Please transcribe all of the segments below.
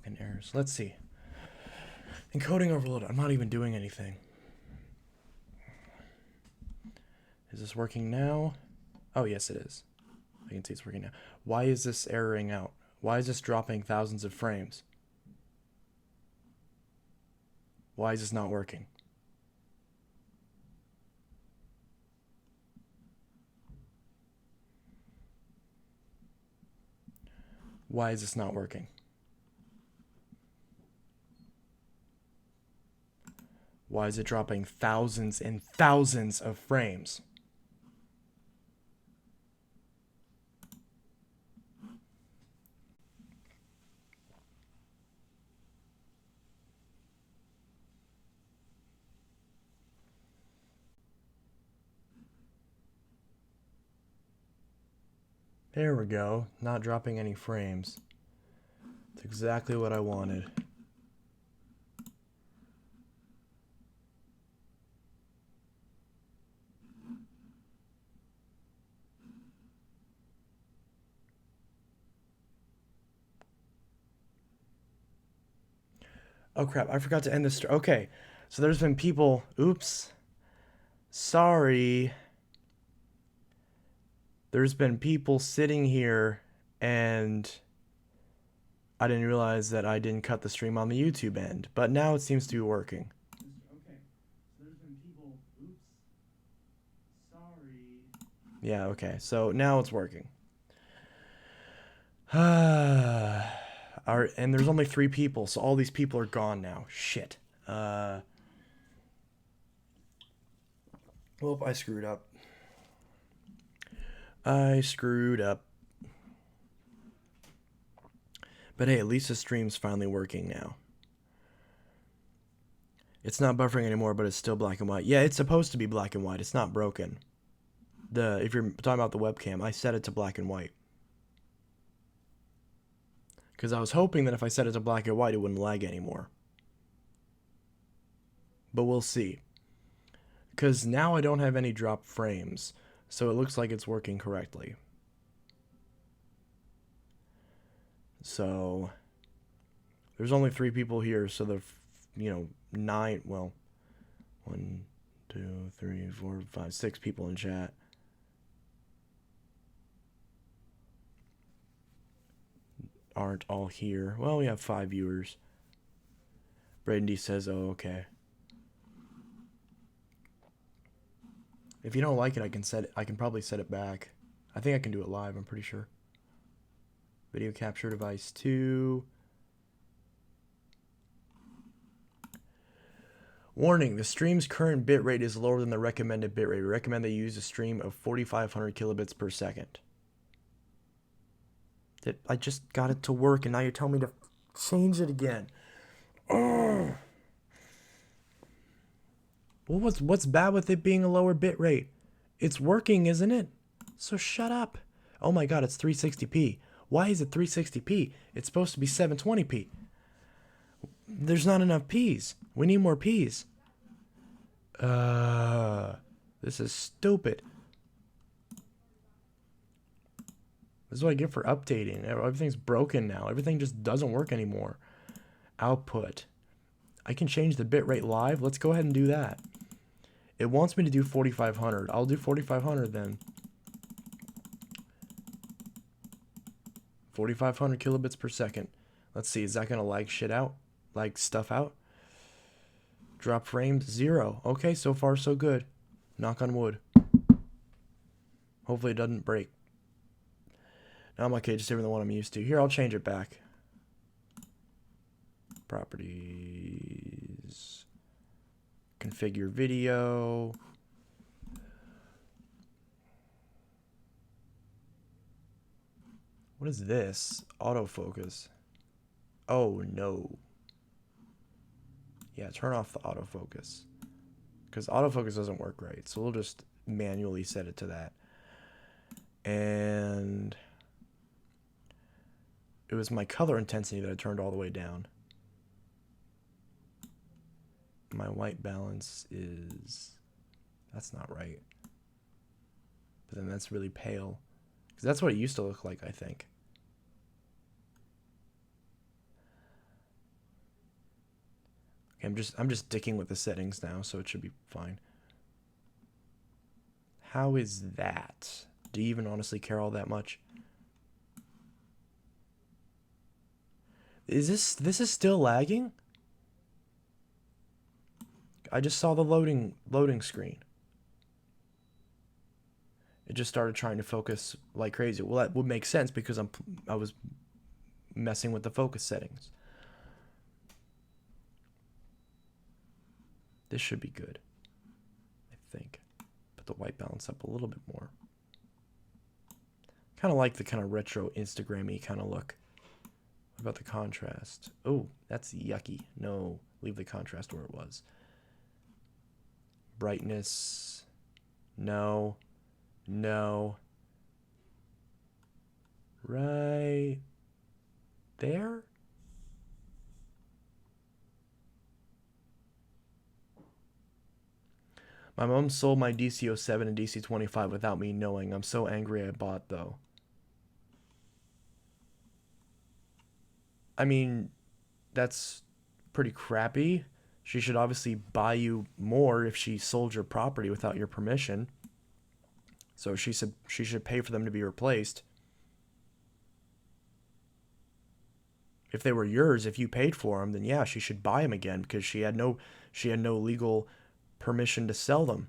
fucking errors. Let's see. Encoding overload. I'm not even doing anything. Is this working now? Oh, yes, it is. I can see it's working now. Why is this erroring out? Why is this dropping thousands of frames? Why is this not working? Why is this not working? Why is it dropping thousands and thousands of frames? There we go. Not dropping any frames. That's exactly what I wanted. Oh crap, I forgot to end this. Okay, so there's been people. Oops. Sorry. There's been people sitting here and I didn't realize that I didn't cut the stream on the YouTube end, but now it seems to be working. Okay, so there's been people. Oops. Sorry. Yeah, okay, so now it's working. And there's only 3 people, so all these people are gone now. Shit. Well, I screwed up. But hey, at least the stream's finally working now. It's not buffering anymore, but it's still black and white. Yeah, it's supposed to be black and white. It's not broken. If you're talking about the webcam, I set it to black and white. Because I was hoping that if I set it to black and white, it wouldn't lag anymore. But we'll see. Because now I don't have any drop frames, so it looks like it's working correctly. So there's only 3 people here, so the 9, well, 1, 2, 3, 4, 5, 6 people in chat. Aren't all here. Well, we have 5 viewers. Brandy says, oh, okay. If you don't like it, I can probably set it back. I think I can do it live, I'm pretty sure. Video capture device 2. Warning, the stream's current bitrate is lower than the recommended bitrate. We recommend that you use a stream of 4,500 kilobits per second. I just got it to work, and now you're telling me to change it again. Ugh. Well, what's bad with it being a lower bitrate? It's working, isn't it? So shut up. Oh my god, it's 360p. Why is it 360p? It's supposed to be 720p. There's not enough P's. We need more P's. This is stupid. This is what I get for updating. Everything's broken now. Everything just doesn't work anymore. Output. I can change the bitrate live. Let's go ahead and do that. It wants me to do 4,500. I'll do 4,500 then. 4,500 kilobits per second. Let's see. Is that going to lag shit out? Lag stuff out? Drop frames? 0. Okay, so far so good. Knock on wood. Hopefully it doesn't break. Now I'm okay, just everything the one I'm used to. Here, I'll change it back. Properties. Configure video. What is this? Autofocus. Oh, no. Yeah, turn off the autofocus. Because autofocus doesn't work right. So we'll just manually set it to that. And it was my color intensity that I turned all the way down. My white balance is... That's not right. But then that's really pale. Because that's what it used to look like, I think. I'm just dicking with the settings now, so it should be fine. How is that? Do you even honestly care all that much? Is this is still lagging? I just saw the loading screen. It just started trying to focus like crazy. Well, that would make sense because I was messing with the focus settings. This should be good, I think. Put the white balance up a little bit more. Kind of like the kind of retro Instagram-y kind of look. What about the contrast? Oh, that's yucky. No, leave the contrast where it was. Brightness. No. No. Right there? My mom sold my DC-07 and DC-25 without me knowing. I'm so angry I bought, though. I mean, that's pretty crappy. She should obviously buy you more if she sold your property without your permission. So she said she should pay for them to be replaced. If they were yours, if you paid for them, then yeah, she should buy them again because she had no legal permission to sell them.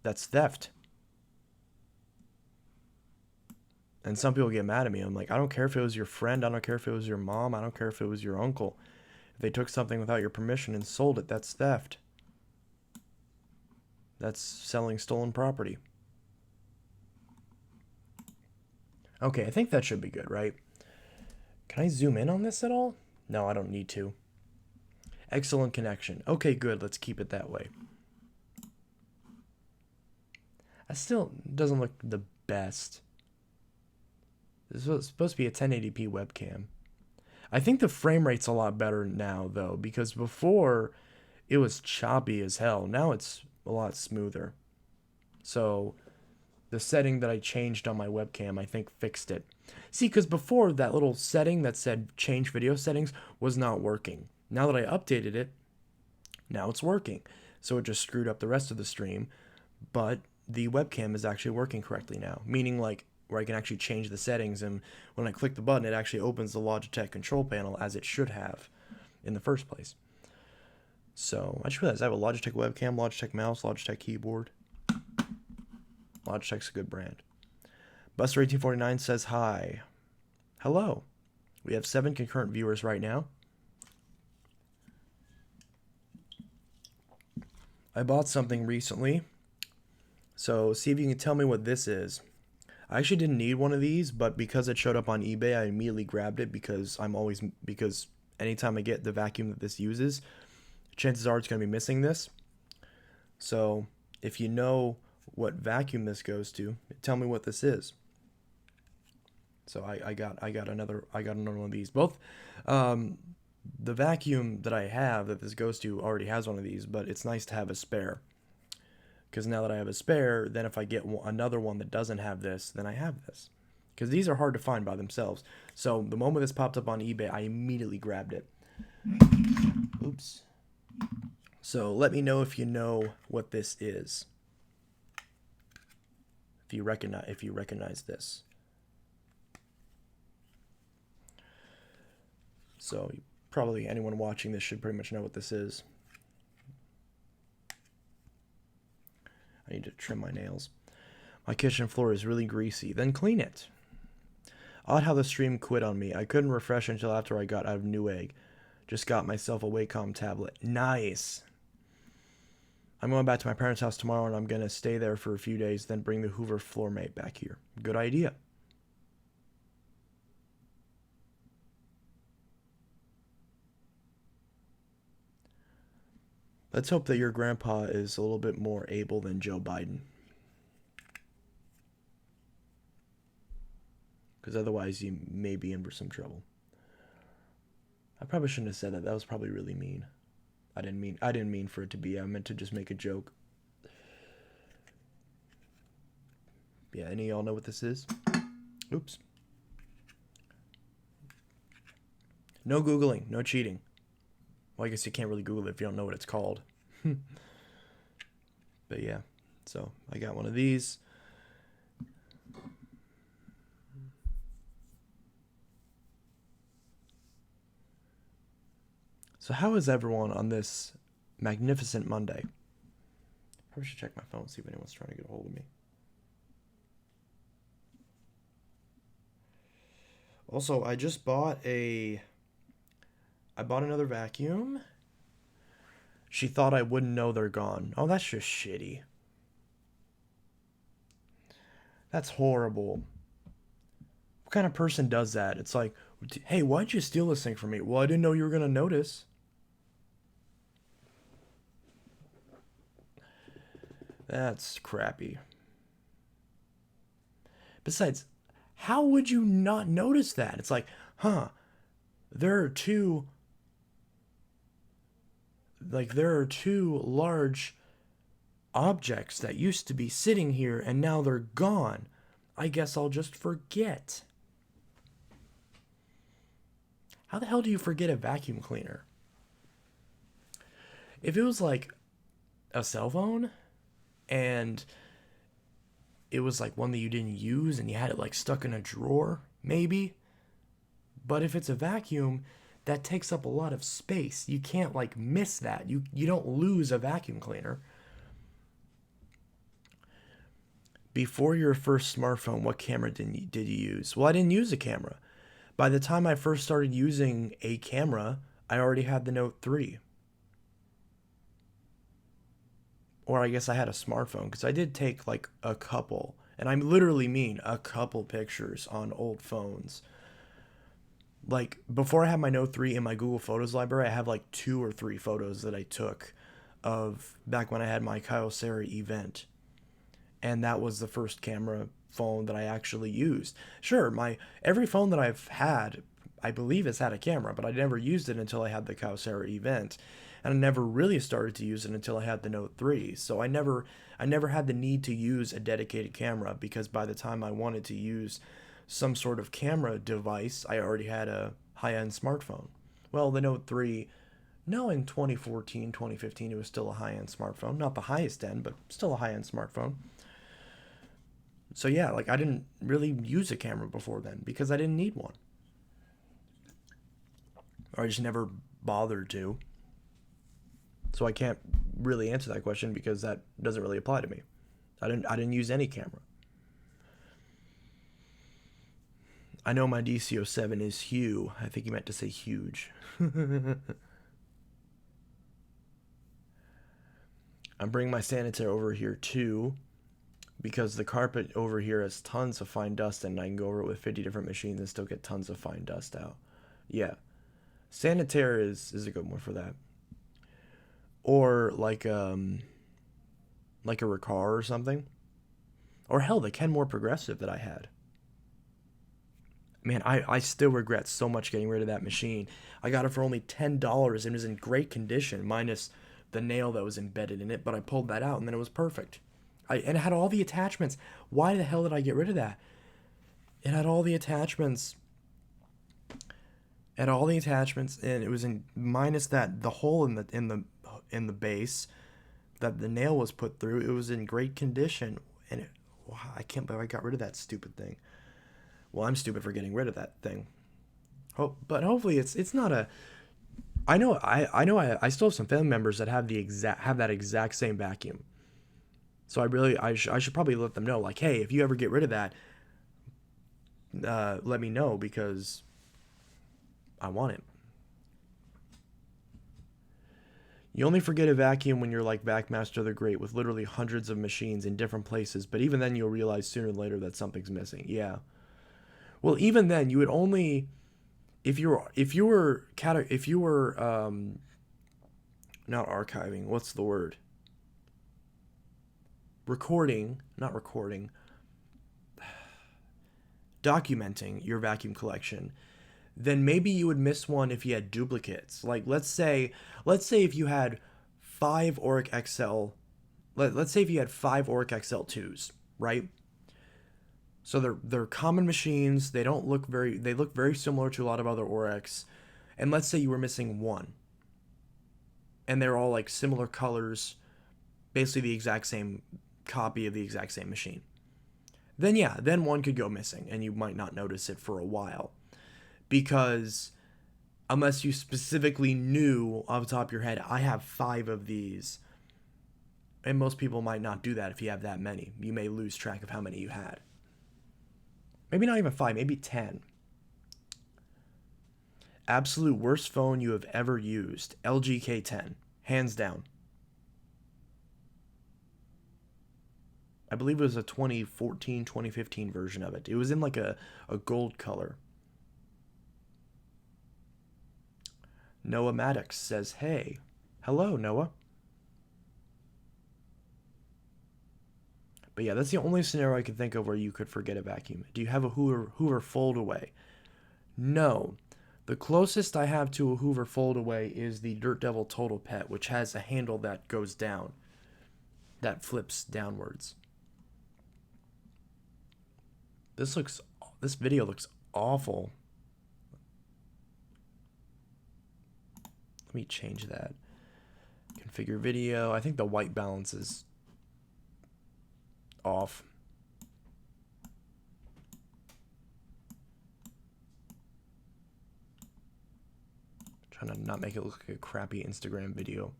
That's theft. And some people get mad at me. I'm like, I don't care if it was your friend. I don't care if it was your mom. I don't care if it was your uncle. If they took something without your permission and sold it, that's theft. That's selling stolen property. Okay, I think that should be good, right? Can I zoom in on this at all? No, I don't need to. Excellent connection. Okay, good. Let's keep it that way. That still doesn't look the best. This was supposed to be a 1080p webcam. I think the frame rate's a lot better now, though, because before it was choppy as hell. Now it's a lot smoother. So the setting that I changed on my webcam, I think fixed it. See, because before that little setting that said change video settings was not working. Now that I updated it, now it's working. So it just screwed up the rest of the stream, but the webcam is actually working correctly now, meaning like where I can actually change the settings, and when I click the button, it actually opens the Logitech control panel as it should have in the first place. So I just realized I have a Logitech webcam, Logitech mouse, Logitech keyboard. Logitech's a good brand. Buster1849 says hi. Hello. We have 7 concurrent viewers right now. I bought something recently, so see if you can tell me what this is. I actually didn't need one of these, but because it showed up on eBay, I immediately grabbed it because anytime I get the vacuum that this uses, chances are it's going to be missing this. So if you know what vacuum this goes to, tell me what this is. So I got another one of these. Both the vacuum that I have that this goes to already has one of these, but it's nice to have a spare. Because now that I have a spare, then if I get another one that doesn't have this, then I have this. Because these are hard to find by themselves. So the moment this popped up on eBay, I immediately grabbed it. Oops. So let me know if you know what this is. If you recognize this. So probably anyone watching this should pretty much know what this is. I need to trim my nails. My kitchen floor is really greasy. Then clean it. Odd how the stream quit on me. I couldn't refresh until after I got out of Newegg. Just got myself a Wacom tablet. Nice. I'm going back to my parents' house tomorrow, and I'm going to stay there for a few days, then bring the Hoover floor mate back here. Good idea. Let's hope that your grandpa is a little bit more able than Joe Biden. Because otherwise you may be in for some trouble. I probably shouldn't have said that. That was probably really mean. I didn't mean for it to be. I meant to just make a joke. Yeah, any of y'all know what this is? Oops. No Googling, no cheating. Well, I guess you can't really Google it if you don't know what it's called. But yeah, so I got one of these. So how is everyone on this magnificent Monday? Probably should check my phone, see if anyone's trying to get a hold of me. Also, I bought another vacuum. She thought I wouldn't know they're gone. Oh, that's just shitty. That's horrible. What kind of person does that? It's like, hey, why'd you steal this thing from me? Well, I didn't know you were going to notice. That's crappy. Besides, how would you not notice that? It's like, there are two large objects that used to be sitting here and now they're gone. I guess I'll just forget. How the hell do you forget a vacuum cleaner? If it was like a cell phone and it was like one that you didn't use and you had it like stuck in a drawer, maybe. But if it's a vacuum, that takes up a lot of space. You can't like miss that. You don't lose a vacuum cleaner. Before your first smartphone, what camera did you use? Well, I didn't use a camera. By the time I first started using a camera, I already had the Note 3. Or I guess I had a smartphone because I did take like a couple, and I literally mean a couple pictures on old phones. Like before I had my Note 3 in my Google Photos library, I have like 2 or 3 photos that I took of back when I had my Kyocera event. And that was the first camera phone that I actually used. Sure, my every phone that I've had, I believe has had a camera, but I never used it until I had the Kyocera event. And I never really started to use it until I had the Note 3. So I never had the need to use a dedicated camera because by the time I wanted to use some sort of camera device, I already had a high-end smartphone. Well, the Note 3, no, in 2014, 2015, it was still a high-end smartphone. Not the highest end, but still a high-end smartphone. So yeah, like I didn't really use a camera before then because I didn't need one. Or I just never bothered to. So I can't really answer that question because that doesn't really apply to me. I didn't use any camera. I know my DC07 is Hue. I think he meant to say huge. I'm bringing my sanitizer over here too because the carpet over here has tons of fine dust and I can go over it with 50 different machines and still get tons of fine dust out. Yeah. Sanitaire is a good one for that. Or like a Ricard or something. Or hell, the Kenmore Progressive that I had. Man, I still regret so much getting rid of that machine. I got it for only $10 and it was in great condition, minus the nail that was embedded in it, but I pulled that out and then it was perfect. And it had all the attachments. Why the hell did I get rid of that? It had all the attachments. And it was in minus the hole in the base that the nail was put through. It was in great condition, and wow, I can't believe I got rid of that stupid thing. Well, I'm stupid for getting rid of that thing. But hopefully it's not a. I know I still have some family members that have that exact same vacuum. So I should probably let them know, like, hey, if you ever get rid of that, let me know because I want it. You only forget a vacuum when you're like Vacuummaster the Great with literally hundreds of machines in different places, but even then you'll realize sooner or later that something's missing. Yeah. Well, even then you would only if you were not archiving, what's the word? Not recording. Documenting your vacuum collection, then maybe you would miss one if you had duplicates. Like let's say if you had 5 Auric XL, let's say if you had 5 Auric XL2s, right? So they're common machines. They look very similar to a lot of other Aurics. And let's say you were missing one. and they're all like similar colors, basically the exact same copy of the exact same machine, then yeah, then one could go missing and you might not notice it for a while. Because unless you specifically knew off the top of your head, I have 5 of these, and most people might not do that if you have that many. You may lose track of how many you had. Maybe not even 5, maybe 10. Absolute worst phone you have ever used. LG K10. Hands down. I believe it was a 2014, 2015 version of it. It was in like a gold color. Noah Maddox says, hey. Hello, Noah. But yeah, that's the only scenario I can think of where you could forget a vacuum. Do you have a Hoover fold away? No. The closest I have to a Hoover fold away is the Dirt Devil Total Pet, which has a handle that goes down, that flips downwards. This video looks awful. Let me change that. Configure video. I think the white balance is off. Trying to not make it look like a crappy Instagram video.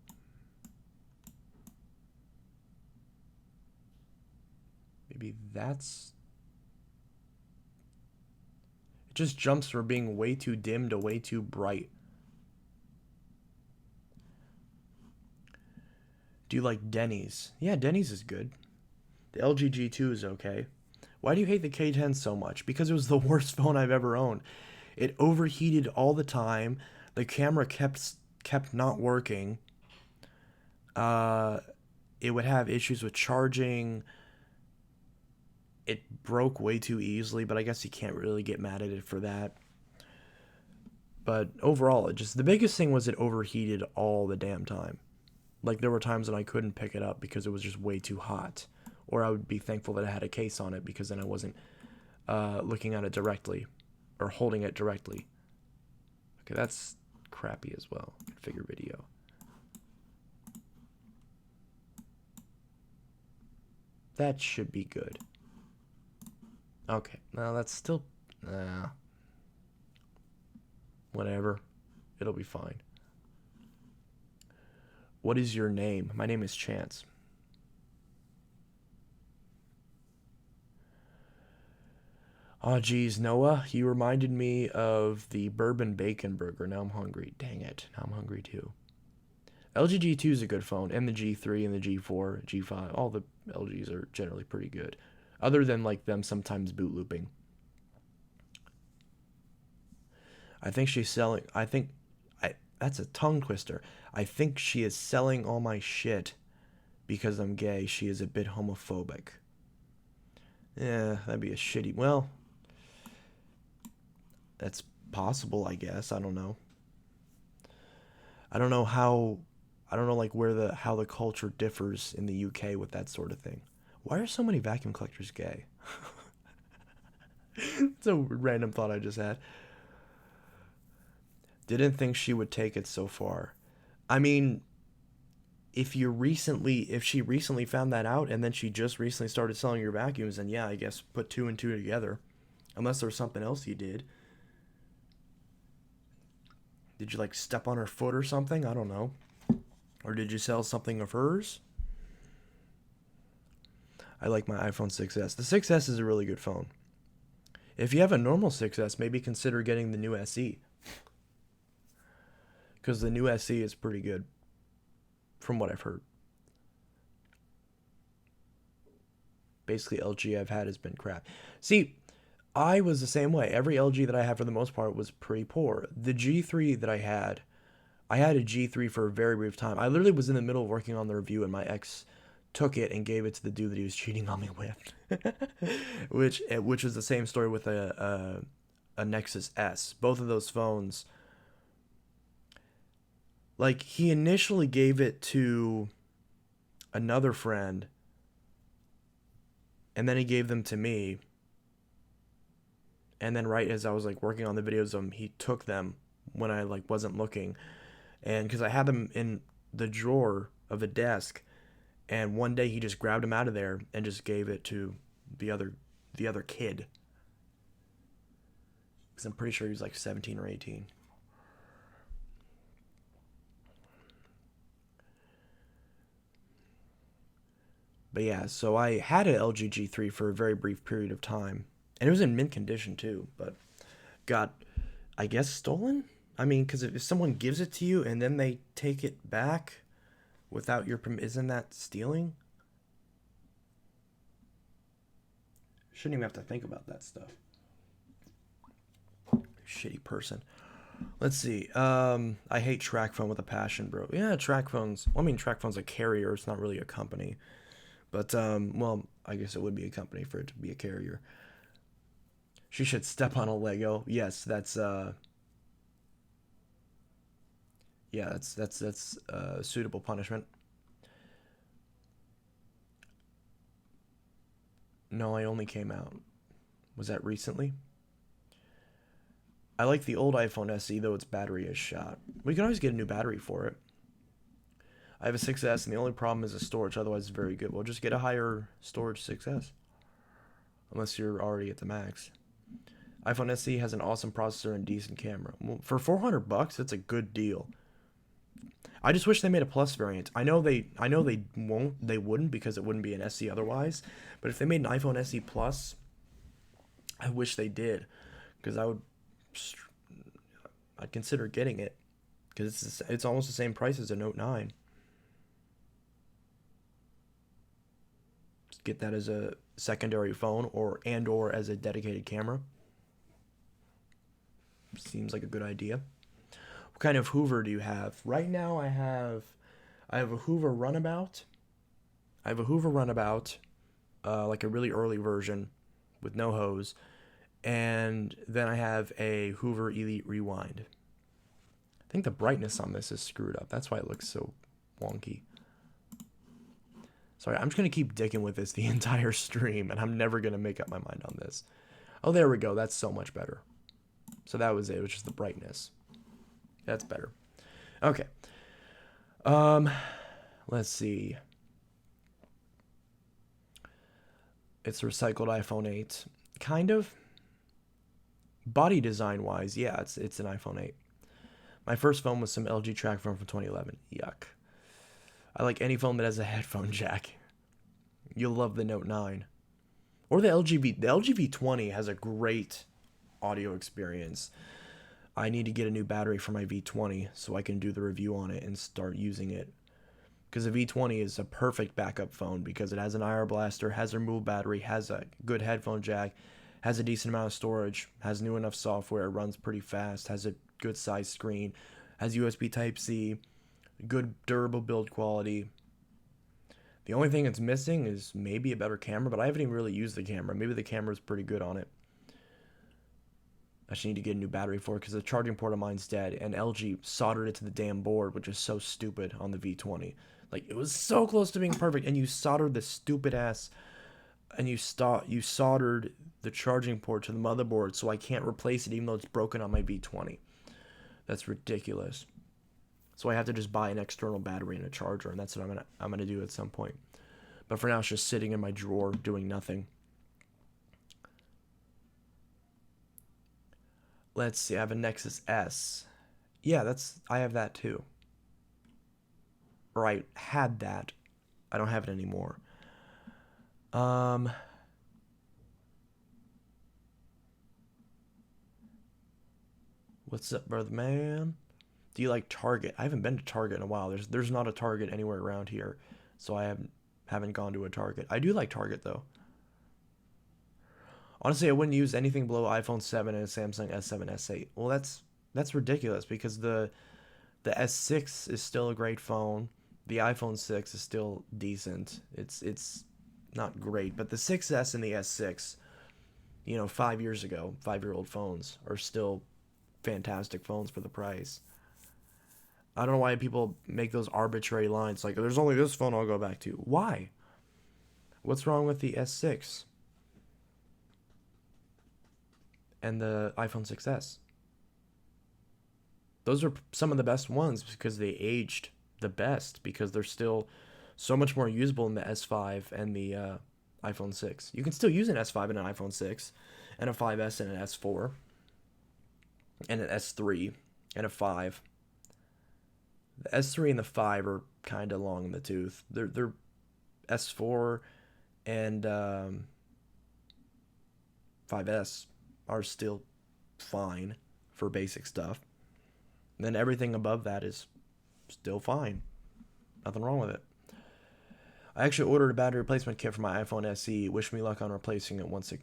Maybe that's... It just jumps from being way too dim to way too bright. Do you like Denny's? Yeah, Denny's is good. The LG G2 is okay. Why do you hate the K10 so much? Because it was the worst phone I've ever owned. It overheated all the time. The camera kept not working. It would have issues with charging. It broke way too easily, but I guess you can't really get mad at it for that. But overall, the biggest thing was it overheated all the damn time. Like, there were times when I couldn't pick it up because it was just way too hot. Or I would be thankful that I had a case on it, because then I wasn't looking at it directly or holding it directly. Okay, that's crappy as well. Configure video. That should be good. Okay, now that's still... whatever. It'll be fine. What is your name? My name is Chance. Oh, geez, Noah, you reminded me of the bourbon bacon burger. Now I'm hungry. Dang it. Now I'm hungry too. LG G2 is a good phone, and the G3 and the G4, G5. All the LGs are generally pretty good, other than like them sometimes boot looping. I think she's selling. That's a tongue twister. I think she is selling all my shit because I'm gay. She is a bit homophobic. Yeah, that'd be a shitty... Well, that's possible, I guess. I don't know. I don't know how... I don't know, like, how the culture differs in the UK with that sort of thing. Why are so many vacuum collectors gay? It's a random thought I just had. Didn't think she would take it so far. I mean, if she recently found that out and then she just recently started selling your vacuums, then yeah, I guess put 2 and 2 together. Unless there was something else you did. Did you like step on her foot or something? I don't know. Or did you sell something of hers? I like my iPhone 6S. The 6S is a really good phone. If you have a normal 6S, maybe consider getting the new SE. Because the new SE is pretty good, from what I've heard. Basically, LG I've had has been crap. See, I was the same way. Every LG that I had for the most part was pretty poor. The G3 that I had a G3 for a very brief time. I literally was in the middle of working on the review, and my ex took it and gave it to the dude that he was cheating on me with. which was the same story with a Nexus S. Both of those phones... Like, he initially gave it to another friend, and then he gave them to me. And then right as I was, like, working on the videos of him, he took them when I, like, wasn't looking. And because I had them in the drawer of the desk, and one day he just grabbed him out of there and just gave it to the other kid. Because I'm pretty sure he was like 17 or 18. But yeah, so I had an LG G3 for a very brief period of time, and it was in mint condition too, but got, I guess, stolen. I mean, because if someone gives it to you and then they take it back without your permission, isn't that stealing? Shouldn't even have to think about that stuff. Shitty person. Let's see. I hate track phone with a passion, bro. Yeah, track phones. Well, I mean, track phone's a carrier. It's not really a company. But, well, I guess it would be a company for it to be a carrier. She should step on a Lego. Yes, that's, yeah, that's suitable punishment. No, I only came out. Was that recently? I like the old iPhone SE, though its battery is shot. We can always get a new battery for it. I have a 6S, and the only problem is the storage. Otherwise, it's very good. We'll just get a higher storage 6S. Unless you're already at the max. iPhone SE has an awesome processor and decent camera. Well, for $400, that's a good deal. I just wish they made a Plus variant. They wouldn't because it wouldn't be an SE otherwise. But if they made an iPhone SE Plus, I wish they did, because I'd consider getting it, because it's almost the same price as a Note 9. Get that as a secondary phone or as a dedicated camera. Seems like a good idea. What kind of Hoover do you have? Right now I have a Hoover Runabout. I have a Hoover Runabout, like a really early version with no hose. And then I have a Hoover Elite Rewind. I think the brightness on this is screwed up. That's why it looks so wonky. Sorry, I'm just going to keep dicking with this the entire stream, and I'm never going to make up my mind on this. Oh, there we go. That's so much better. So that was it. It was just the brightness. That's better. Okay. Let's see. It's a recycled iPhone 8. Kind of. Body design-wise, yeah, it's an iPhone 8. My first phone was some LG track phone from 2011. Yuck. I like any phone that has a headphone jack. You'll love the Note 9. Or the LG V20 has a great audio experience. I need to get a new battery for my V20 so I can do the review on it and start using it. Because the V20 is a perfect backup phone because it has an IR blaster, has a removable battery, has a good headphone jack, has a decent amount of storage, has new enough software, runs pretty fast, has a good size screen, has USB Type-C, good durable build quality. The only thing it's missing is maybe a better camera, but I haven't even really used the camera. Maybe the camera's pretty good on it. I just need to get a new battery for it because the charging port of mine's dead, and LG soldered it to the damn board, which is so stupid on the V20. Like, it was so close to being perfect, and you soldered the stupid ass, and you soldered the charging port to the motherboard, so I can't replace it even though it's broken on my V20. That's ridiculous. So I have to just buy an external battery and a charger, and that's what I'm gonna do at some point. But for now, it's just sitting in my drawer doing nothing. Let's see. I have a Nexus S. Yeah, I have that too. Or I had that. I don't have it anymore. What's up, brother man? Do you like Target? I haven't been to Target in a while. There's not a Target anywhere around here, so I haven't gone to a Target. I do like Target though. Honestly, I wouldn't use anything below iPhone 7 and a Samsung S7, S8. Well, that's ridiculous because the S6 is still a great phone. The iPhone 6 is still decent. It's not great, but the 6S and the S6, 5 years ago, 5-year-old phones are still fantastic phones for the price. I don't know why people make those arbitrary lines like there's only this phone I'll go back to. Why? What's wrong with the S6 and the iPhone 6S? Those are some of the best ones because they aged the best because they're still so much more usable in the S5 and the iPhone 6. You can still use an S5 and an iPhone 6, and a 5S and an S4, and an S3, and a 5. The S3 and the 5 are kind of long in the tooth. They're S4 and 5S are still fine for basic stuff. And then everything above that is still fine. Nothing wrong with it. I actually ordered a battery replacement kit for my iPhone SE. Wish me luck on replacing it once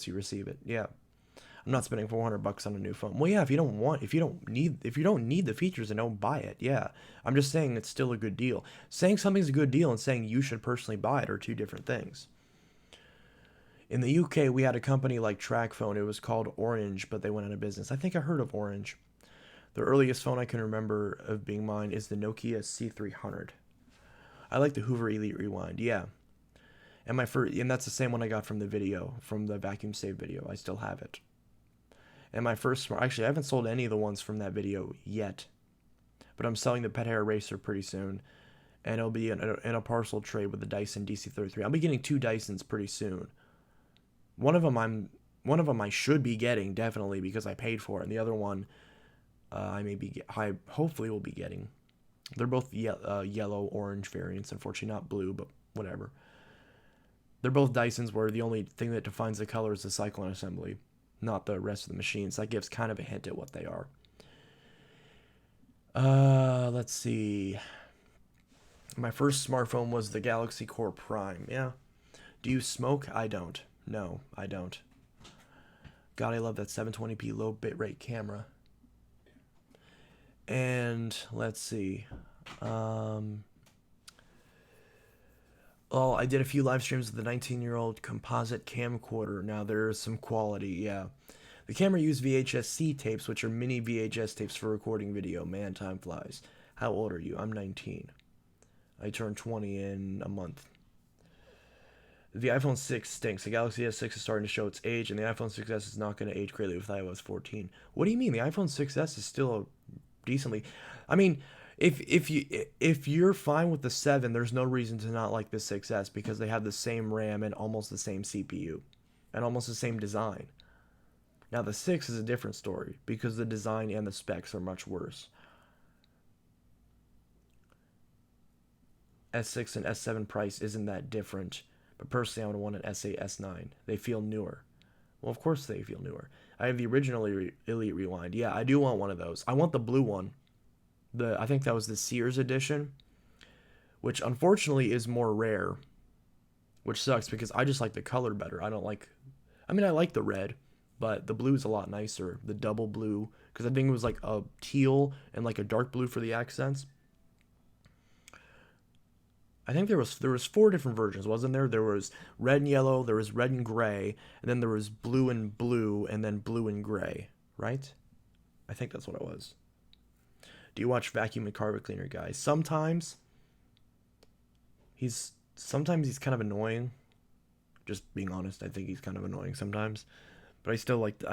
you receive it. Yeah, I'm not spending $400 on a new phone. Well, yeah, if you don't need the features, then don't buy it. Yeah, I'm just saying it's still a good deal. Saying something's a good deal and saying you should personally buy it are two different things. In the UK, we had a company like TrackPhone. It was called Orange, but they went out of business. I think I heard of Orange. The earliest phone I can remember of being mine is the Nokia C300. I like the Hoover Elite Rewind, yeah. And that's the same one I got from the vacuum save video. I still have it. And my first actually, I haven't sold any of the ones from that video yet, but I'm selling the Pet Hair Eraser pretty soon, and it'll be in a parcel trade with the Dyson DC33. I'll be getting 2 Dysons pretty soon. One of them I should be getting definitely because I paid for it, and the other one I hopefully will be getting. They're both yellow orange variants, unfortunately not blue, but whatever. They're both Dysons where the only thing that defines the color is the cyclone assembly, not the rest of the machines. That gives kind of a hint at what they are. Let's see. My first smartphone was the Galaxy Core Prime. Yeah. Do you smoke? I don't. No, I don't. God, I love that 720p low bitrate camera. And let's see. I did a few live streams with the 19-year-old composite camcorder. Now there's some quality, yeah. The camera used VHS-C tapes, which are mini VHS tapes for recording video. Man, time flies. How old are you? I'm 19. I turned 20 in a month. The iPhone 6 stinks. The Galaxy S6 is starting to show its age, and the iPhone 6s is not going to age greatly with iOS 14. What do you mean? The iPhone 6s is still decently... I mean, if you're fine with the 7, there's no reason to not like the 6s because they have the same RAM and almost the same CPU and almost the same design. Now, the 6 is a different story because the design and the specs are much worse. S6 and S7 price isn't that different, but personally I would want an S8, S9. They feel newer. Well, of course they feel newer. I have the original Elite Rewind. Yeah, I do want one of those. I want the blue one. I think that was the Sears edition, which unfortunately is more rare, which sucks because I just like the color better. I like the red, but the blue is a lot nicer. The double blue, because I think it was like a teal and like a dark blue for the accents. I think there was 4 different versions, wasn't there? There was red and yellow, there was red and gray, and then there was blue, and then blue and gray, right? I think that's what it was. Do you watch Vacuum and Carpet Cleaner guys? Sometimes he's kind of annoying. Just being honest, I think he's kind of annoying sometimes. But I still like the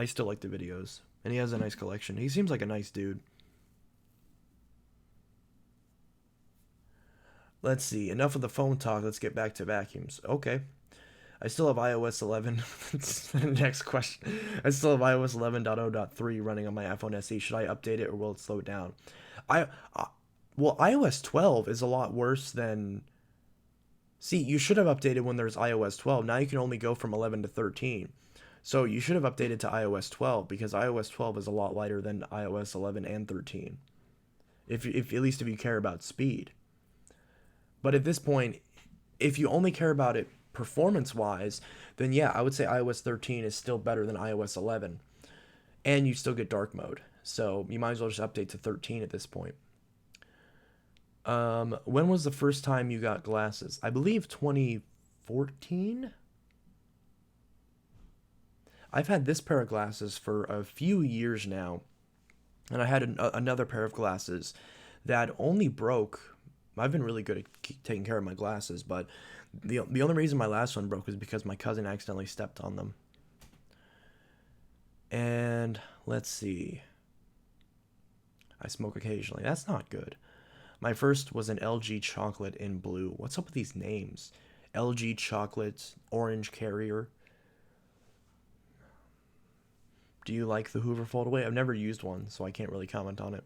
videos. And he has a nice collection. He seems like a nice dude. Let's see. Enough of the phone talk. Let's get back to vacuums. Okay. I still have iOS 11. Next question. I still have iOS 11.0.3 running on my iPhone SE. Should I update it or will it slow it down? Well, iOS 12 is a lot worse than... See, you should have updated when there's iOS 12. Now you can only go from 11 to 13. So you should have updated to iOS 12 because iOS 12 is a lot lighter than iOS 11 and 13. If at least if you care about speed. But at this point, if you only care about it performance-wise, then yeah, I would say iOS 13 is still better than iOS 11. And you still get dark mode. So you might as well just update to 13 at this point. When was the first time you got glasses? I believe 2014? I've had this pair of glasses for a few years now. And I had another pair of glasses that only broke. I've been really good at taking care of my glasses, but the only reason my last one broke was because my cousin accidentally stepped on them. And let's see. I smoke occasionally. That's not good. My first was an LG chocolate in blue. What's up with these names? LG chocolate, orange carrier. Do you like the Hoover foldaway? I've never used one, so I can't really comment on it.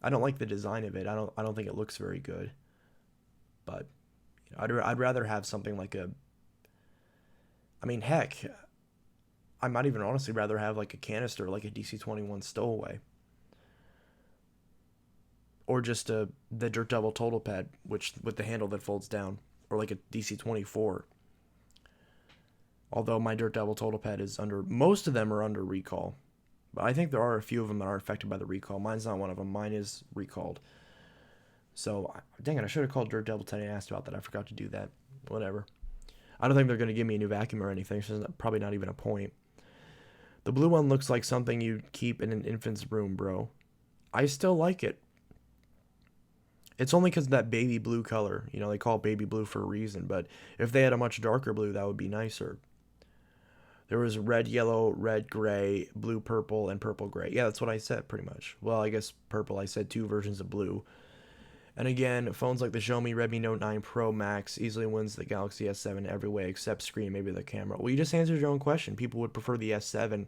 I don't like the design of it. I don't think it looks very good. But I'd rather have something like a. I mean, heck, I might even honestly rather have like a canister, like a DC-21 stowaway, or just the Dirt Devil Total Pad, which with the handle that folds down, or like a DC-24. Although my Dirt Devil Total Pad is under, most of them are under recall, but I think there are a few of them that are affected by the recall. Mine's not one of them. Mine is recalled. So dang it, I should have called Dirt Devil today and asked about that. I forgot to do that. Whatever. I don't think they're going to give me a new vacuum or anything, so there's probably not even a point. The blue one looks like something you'd keep in an infant's room, bro. I still like it. It's only because of that baby blue color. You know, they call it baby blue for a reason, but if they had a much darker blue, that would be nicer. There was red, yellow, red, gray, blue, purple, and purple, gray. Yeah, that's what I said, pretty much. Well, I guess purple. I said two versions of blue. And again, phones like the Xiaomi Redmi Note 9 Pro Max easily wins the Galaxy S7 every way except screen, maybe the camera. Well, you just answered your own question. People would prefer the S7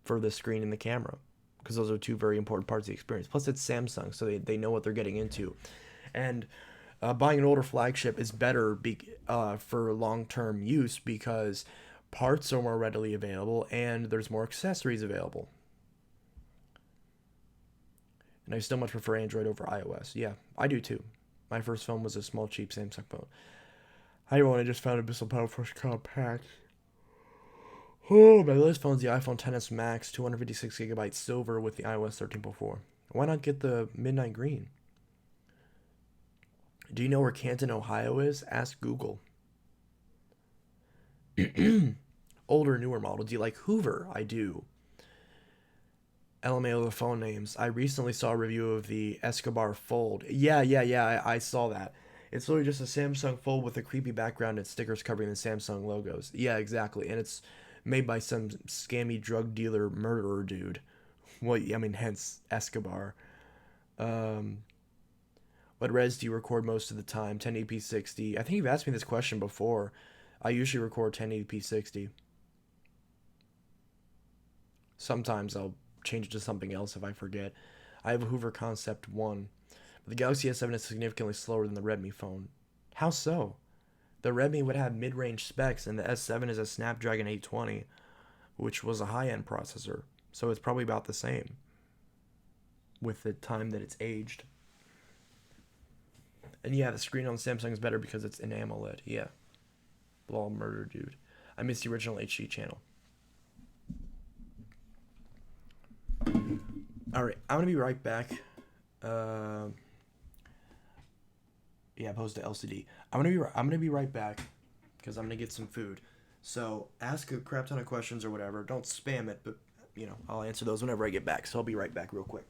for the screen and the camera because those are two very important parts of the experience. Plus, it's Samsung, so they know what they're getting into. And buying an older flagship is better for long-term use because parts are more readily available and there's more accessories available. And I still much prefer Android over iOS. Yeah, I do too. My first phone was a small, cheap Samsung phone. I just found Abyssal Power Force Compact. Oh, my latest phone is the iPhone XS Max, 256 gigabytes silver with the iOS 13.4. Why not get the midnight green? Do you know where Canton, Ohio is? Ask Google. Older, newer model. Do you like Hoover? I do. LMAO the phone names. I recently saw a review of the Escobar Fold. Yeah. I saw that. It's literally just a Samsung Fold with a creepy background and stickers covering the Samsung logos. Yeah, exactly. And it's made by some scammy drug dealer murderer dude. Well, I mean, hence Escobar. Um, what res do you record most of the time? 1080p 60. I think you've asked me this question before. I usually record 1080p 60. Sometimes I'll change it to something else if I forget. I have a Hoover Concept 1. But the Galaxy S7 is significantly slower than the Redmi phone. How so? The Redmi would have mid-range specs, and the S7 is a Snapdragon 820, which was a high-end processor. So it's probably about the same with the time that it's aged. And yeah, the screen on Samsung is better because it's an AMOLED. Yeah. Blah, murder, dude. I missed the original HD channel. All right, I'm gonna be right back. Yeah, opposed to LCD. I'm gonna be right back because I'm gonna get some food. So ask a crap ton of questions or whatever. Don't spam it, but I'll answer those whenever I get back. So I'll be right back real quick.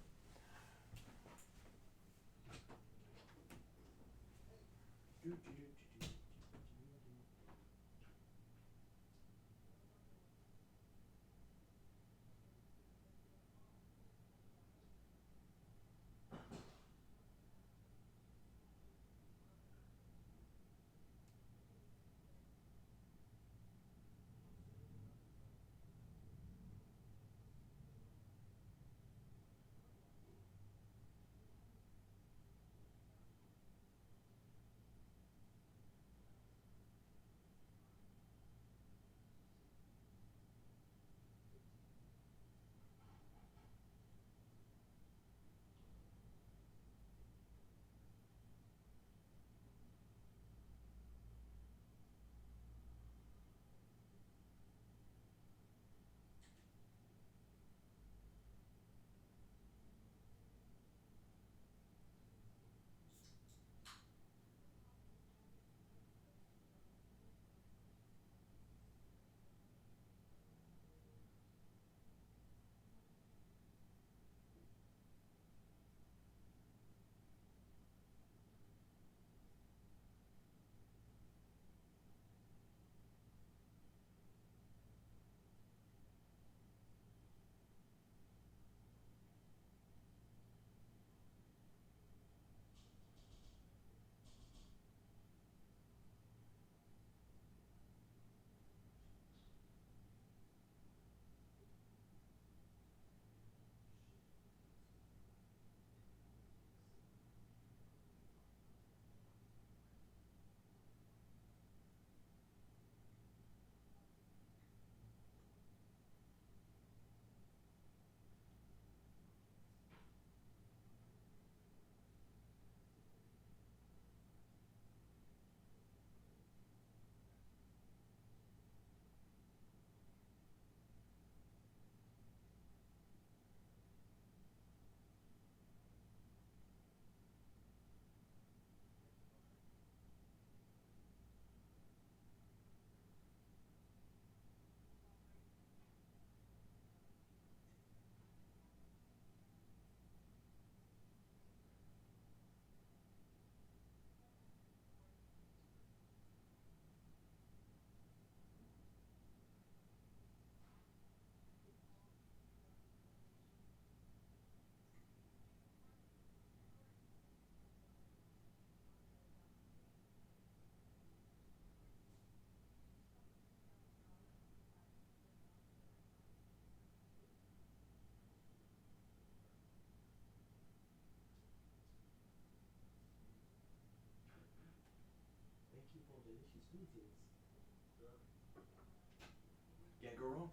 Can't go wrong.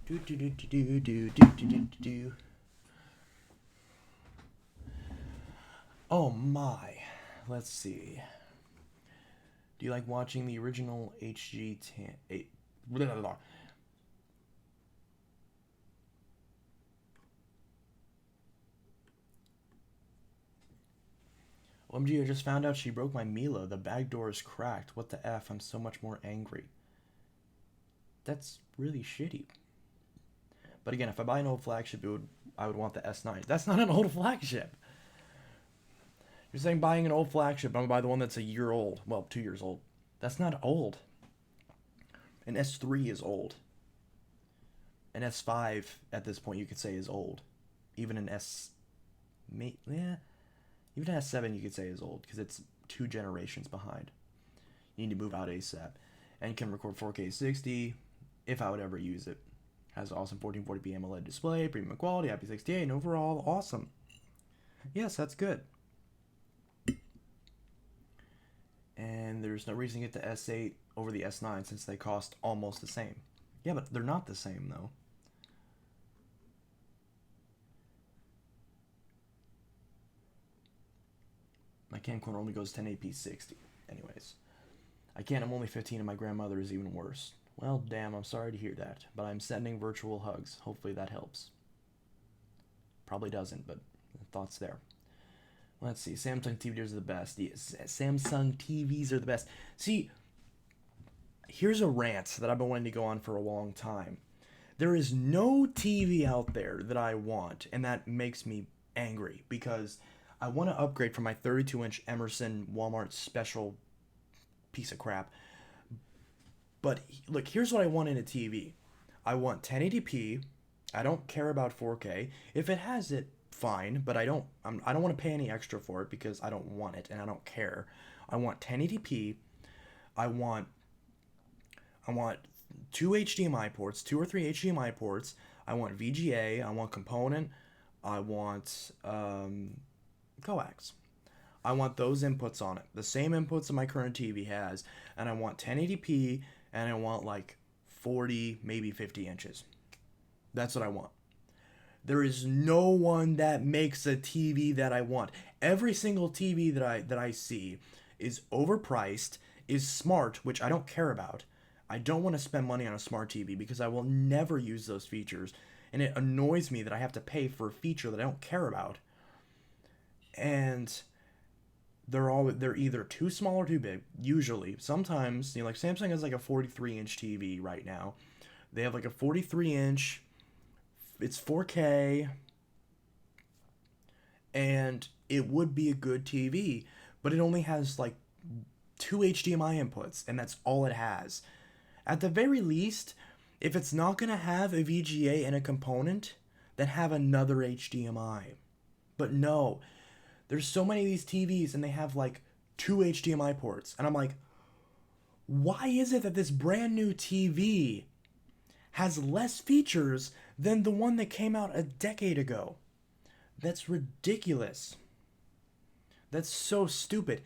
Do do do do do do do do do do. Oh my. Let's see. Do you like watching the original HG blah, blah, blah. OMG, I just found out she broke my Mila. The bag door is cracked. What the F? I'm so much more angry. That's really shitty. But again, if I buy an old flagship, I would want the S9. That's not an old flagship. You're saying buying an old flagship, I'm going to buy the one that's a year old. Well, 2 years old. That's not old. An S3 is old. An S5, at this point, you could say is old. Even an even an S7 you could say is old, because it's 2 generations behind. You need to move out ASAP. And can record 4K 60, if I would ever use it. Has an awesome 1440p AMOLED display, premium quality, IP68, and overall, awesome. Yes, that's good. And there's no reason to get the S8 over the S9 since they cost almost the same. Yeah, but they're not the same, though. My camcorder only goes 1080p 60. Anyways. I can't, I'm only 15 and my grandmother is even worse. Well, damn, I'm sorry to hear that. But I'm sending virtual hugs. Hopefully that helps. Probably doesn't, but thoughts there. Let's see. Samsung TVs are the best. Yes, Samsung TVs are the best. See, here's a rant that I've been wanting to go on for a long time. There is no TV out there that I want, and that makes me angry because I want to upgrade from my 32-inch Emerson Walmart special piece of crap. But look, here's what I want in a TV. I want 1080p. I don't care about 4K. If it has it, fine, but I don't want to pay any extra for it because I don't want it and I don't care. I want 1080p. I want 2 HDMI ports, 2 or 3 HDMI ports. I want VGA. I want component. I want coax. I want those inputs on it. The same inputs that my current TV has, and I want 1080p, and I want like 40, maybe 50 inches. That's what I want. There is no one that makes a TV that I want. Every single TV that I see is overpriced, is smart, which I don't care about. I don't want to spend money on a smart TV because I will never use those features. And it annoys me that I have to pay for a feature that I don't care about. And they're either too small or too big, usually. Sometimes, like Samsung has like a 43-inch TV right now. They have like a 43-inch, it's 4K, and it would be a good TV, but it only has like 2 HDMI inputs, and that's all it has. At the very least, if it's not going to have a VGA and a component, then have another HDMI. But no, there's so many of these TVs, and they have like 2 HDMI ports, and I'm like, why is it that this brand new TV has less features than the one that came out a decade ago? That's ridiculous. That's so stupid.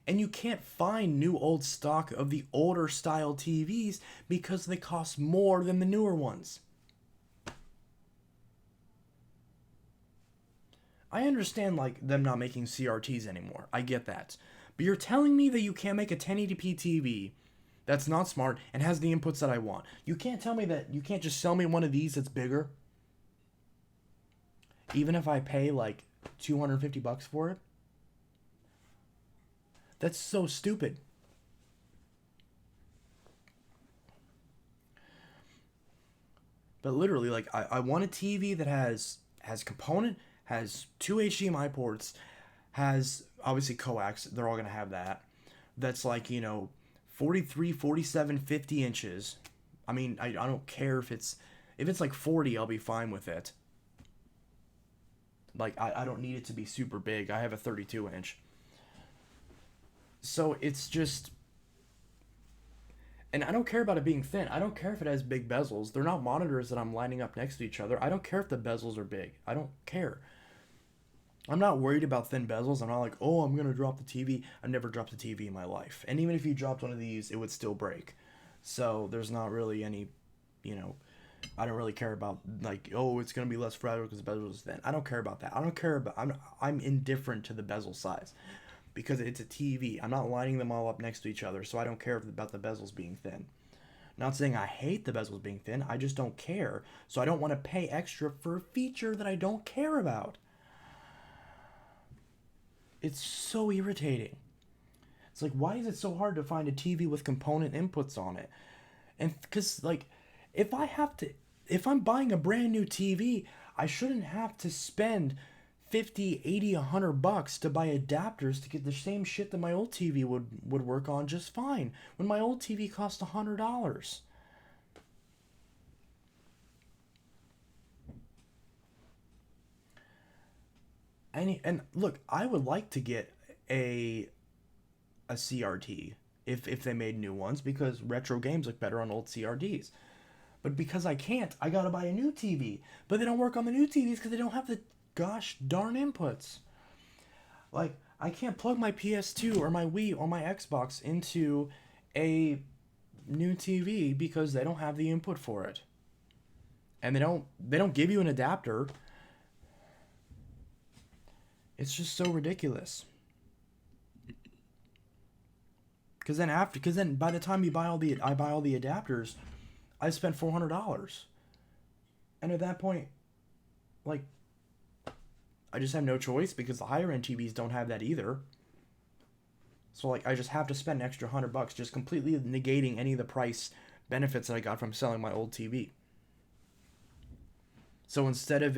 And you can't find new old stock of the older style TVs because they cost more than the newer ones. I understand like them not making CRTs anymore. I get that. But you're telling me that you can't make a 1080p TV that's not smart and has the inputs that I want. You can't tell me that you can't just sell me one of these that's bigger. Even if I pay like $250 for it. That's so stupid. But literally, like, I want a TV that has component, has 2 HDMI ports, has obviously coax. They're all going to have that. That's like, 43, 47, 50 inches. I mean, I don't care if it's like 40, I'll be fine with it. Like, I don't need it to be super big. I have a 32 inch. So it's just, And I don't care about it being thin. I don't care if it has big bezels. They're not monitors that I'm lining up next to each other. I don't care if the bezels are big. I don't care. I'm not worried about thin bezels. I'm not like, oh, I'm going to drop the TV. I've never dropped a TV in my life. And even if you dropped one of these, it would still break. So there's not really any, you know, I don't really care about like, oh, it's going to be less fragile because the bezel is thin. I don't care about that. I don't care about, I'm indifferent to the bezel size because it's a TV. I'm not lining them all up next to each other, so I don't care about the bezels being thin. Not saying I hate the bezels being thin, I just don't care. So I don't want to pay extra for a feature that I don't care about. It's so irritating. It's like, why is it so hard to find a TV with component inputs on it? And because, like, if I have to, if I'm buying a brand new TV, I shouldn't have to spend 50, 80, $100 to buy adapters to get the same shit that my old TV would work on just fine when my old TV cost $100. And look, I would like to get a CRT if they made new ones because retro games look better on old CRTs. But because I can't, I gotta buy a new TV. But they don't work on the new TVs because they don't have the gosh darn inputs. Like, I can't plug my PS2 or my Wii or my Xbox into a new TV because they don't have the input for it. And they don't give you an adapter. It's just so ridiculous. Because then by the time I buy all the adapters, I spent $400, and at that point, like, I just have no choice because the higher end TVs don't have that either. So like, I just have to spend an extra $100, just completely negating any of the price benefits that I got from selling my old TV. So instead of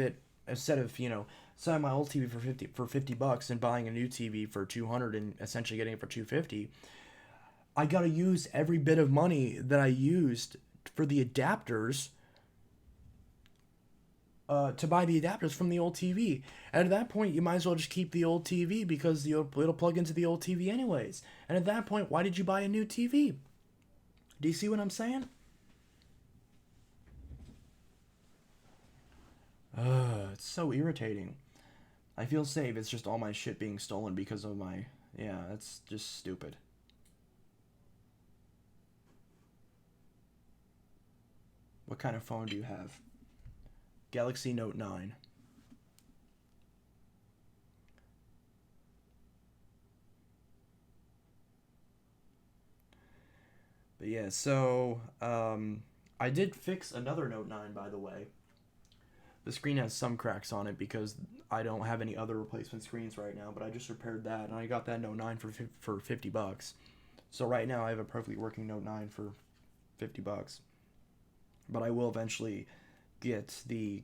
selling my old TV for $50 and buying a new TV for 200 and essentially getting it for 250, I got to use every bit of money that I used for the adapters to buy the adapters from the old TV. And at that point, you might as well just keep the old TV because it'll plug into the old TV anyways. And at that point, why did you buy a new TV? Do you see what I'm saying? It's so irritating. I feel safe. It's just all my shit being stolen because of my... Yeah, that's just stupid. What kind of phone do you have? Galaxy Note 9. But yeah, so I did fix another Note 9, by the way. The screen has some cracks on it because I don't have any other replacement screens right now, but I just repaired that, and I got that Note 9 for $50. So right now I have a perfectly working Note 9 for $50. But I will eventually get the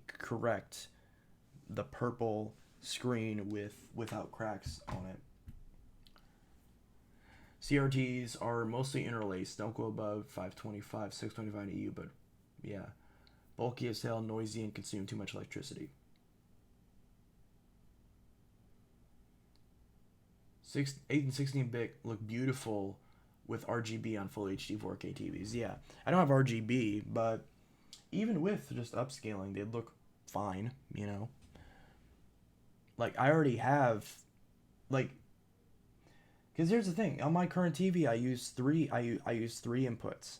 purple screen without cracks on it. CRTs are mostly interlaced, don't go above 525, 625 EU, but yeah. Bulky as hell, noisy, and consume too much electricity. 8 and 16-bit look beautiful with RGB on full HD 4K TVs. Yeah, I don't have RGB, but even with just upscaling, they'd look fine, you know? Like, I already have, like, because here's the thing. On my current TV, I use three inputs.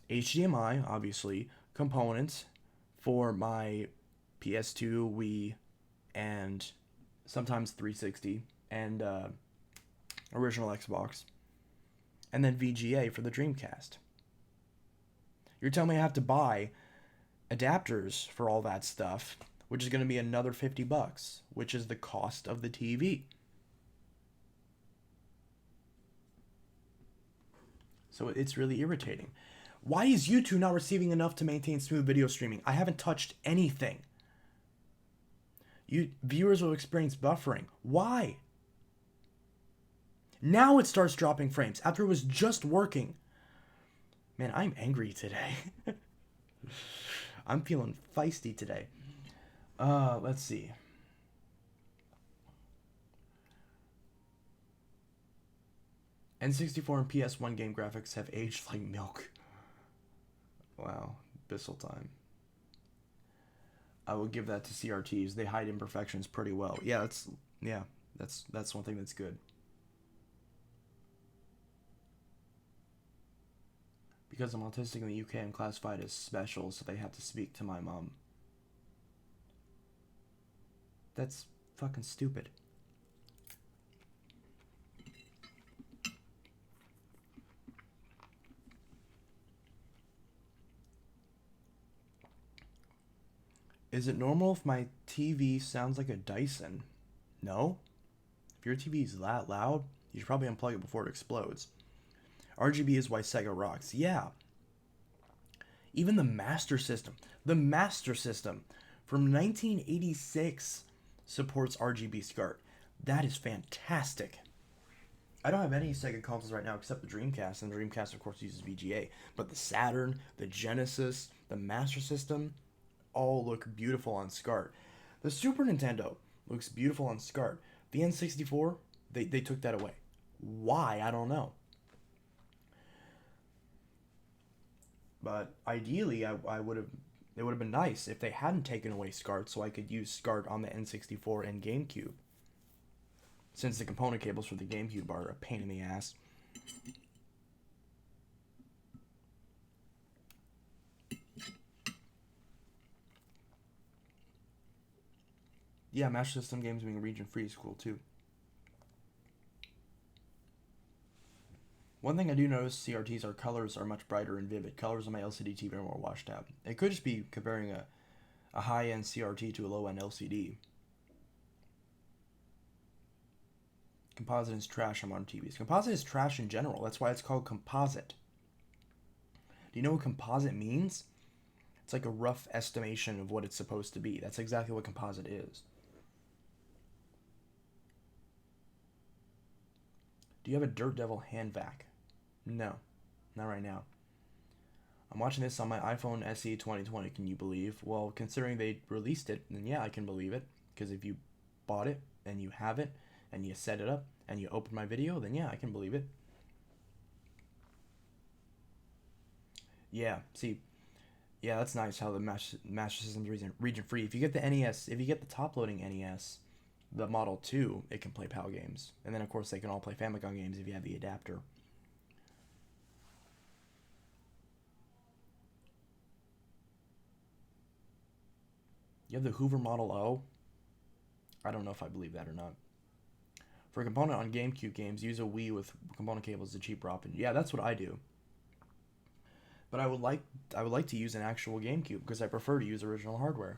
HDMI, obviously, components for my PS2, Wii, and sometimes 360, and original Xbox, and then VGA for the Dreamcast. You're telling me I have to buy adapters for all that stuff, which is going to be another $50, which is the cost of the TV. So it's really irritating. Why is YouTube not receiving enough to maintain smooth video streaming? I haven't touched anything. Viewers will experience buffering. Why? Now it starts dropping frames after it was just working. Man, I'm angry today. I'm feeling feisty today. Let's see. N64 and PS1 game graphics have aged like milk. Wow, Bissell time. I would give that to CRTs. They hide imperfections pretty well. Yeah, that's one thing that's good. Because I'm autistic in the UK, I'm classified as special, so they have to speak to my mom. That's fucking stupid. Is it normal if my TV sounds like a Dyson? No. If your TV is that loud, you should probably unplug it before it explodes. RGB is why Sega rocks. Yeah. Even the Master System. The Master System from 1986 supports RGB SCART. That is fantastic. I don't have any Sega consoles right now except the Dreamcast, and the Dreamcast, of course, uses VGA. But the Saturn, the Genesis, the Master System, all look beautiful on SCART. The Super Nintendo looks beautiful on SCART. The N64, they took that away. Why? I don't know. But ideally, I would have. It would have been nice if they hadn't taken away SCART, so I could use SCART on the N64 and GameCube. Since the component cables for the GameCube are a pain in the ass. Yeah, Master System games being region free is cool too. One thing I do notice CRTs are colors are much brighter and vivid. Colors on my LCD TV are more washed out. It could just be comparing a high-end CRT to a low-end LCD. Composite is trash on modern TVs. Composite is trash in general. That's why it's called composite. Do you know what composite means? It's like a rough estimation of what it's supposed to be. That's exactly what composite is. Do you have a Dirt Devil hand vac? No, not right now. I'm watching this on my iPhone SE 2020. Can you believe? Well, considering they released it, then yeah, I can believe it. Because if you bought it and you have it and you set it up and you open my video, then yeah, I can believe it. Yeah, see, yeah, that's nice how the Master System's region free. If you get the NES, if you get the top loading NES, the Model 2, it can play PAL games. And then, of course, they can all play Famicom games if you have the adapter. You have the Hoover Model O? I don't know if I believe that or not. For a component on GameCube games, use a Wii with component cables to cheaper option. Yeah, that's what I do. But I would like to use an actual GameCube because I prefer to use original hardware.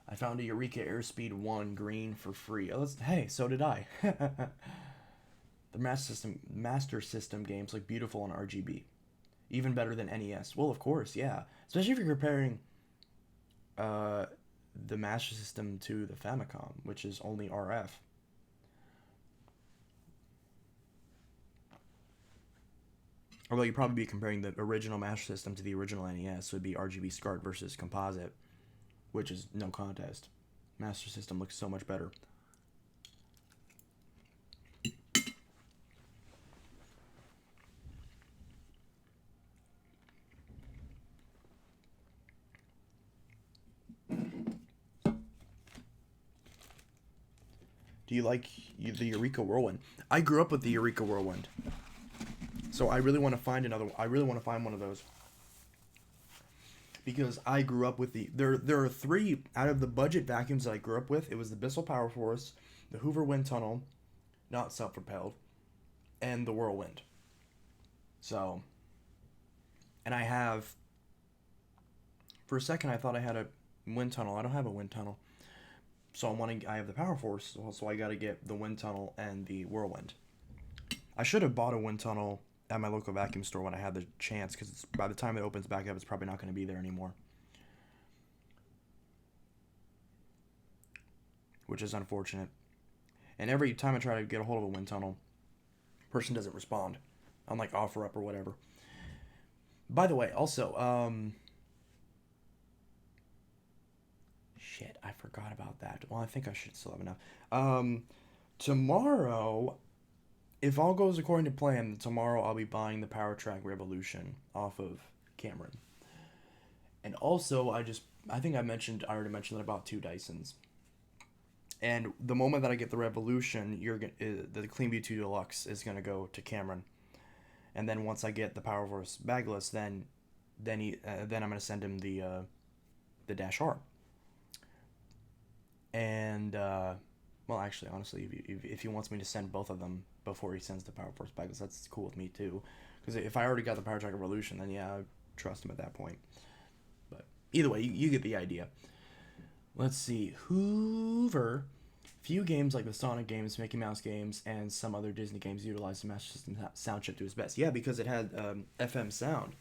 I found a Eureka Airspeed 1 green for free. Oh, hey, so did I. The Master System games look beautiful on RGB. Even better than NES. Well, of course, yeah. Especially if you're comparing the Master System to the Famicom, which is only RF. Although you'd probably be comparing the original Master System to the original NES, so it'd be RGB SCART versus composite, which is no contest. Master System looks so much better. Do you like the Eureka Whirlwind? I grew up with the Eureka Whirlwind. So I really want to find one of those. Because I grew up with there are three out of the budget vacuums that I grew up with. It was the Bissell Power Force, the Hoover Wind Tunnel, not self-propelled, and the Whirlwind. So, and I have, for a second I thought I had a wind tunnel. I don't have a wind tunnel. So I have the Power Force, so I got to get the wind tunnel and the Whirlwind. I should have bought a wind tunnel at my local vacuum store when I had the chance, because by the time it opens back up, it's probably not going to be there anymore. Which is unfortunate. And every time I try to get a hold of a wind tunnel, person doesn't respond on like OfferUp or whatever. By the way, also, shit, I forgot about that. Well, I think I should still have enough. Tomorrow, if all goes according to plan, tomorrow I'll be buying the Power Track Revolution off of Cameron. And also, I think I already mentioned that I bought 2 Dysons. And the moment that I get the Revolution, the Clean View 2 Deluxe is gonna go to Cameron. And then once I get the Power Force bagless, then I'm gonna send him the Dash R. And well, actually, honestly, if he wants me to send both of them before he sends the Power Force bagless, that's cool with me too. Because if I already got the Power Track Revolution, then yeah, I trust him at that point. But either way, you get the idea. Let's see. Hoover. Few games like the Sonic games, Mickey Mouse games, and some other Disney games utilize the Master System sound chip to its best. Yeah, because it had FM sound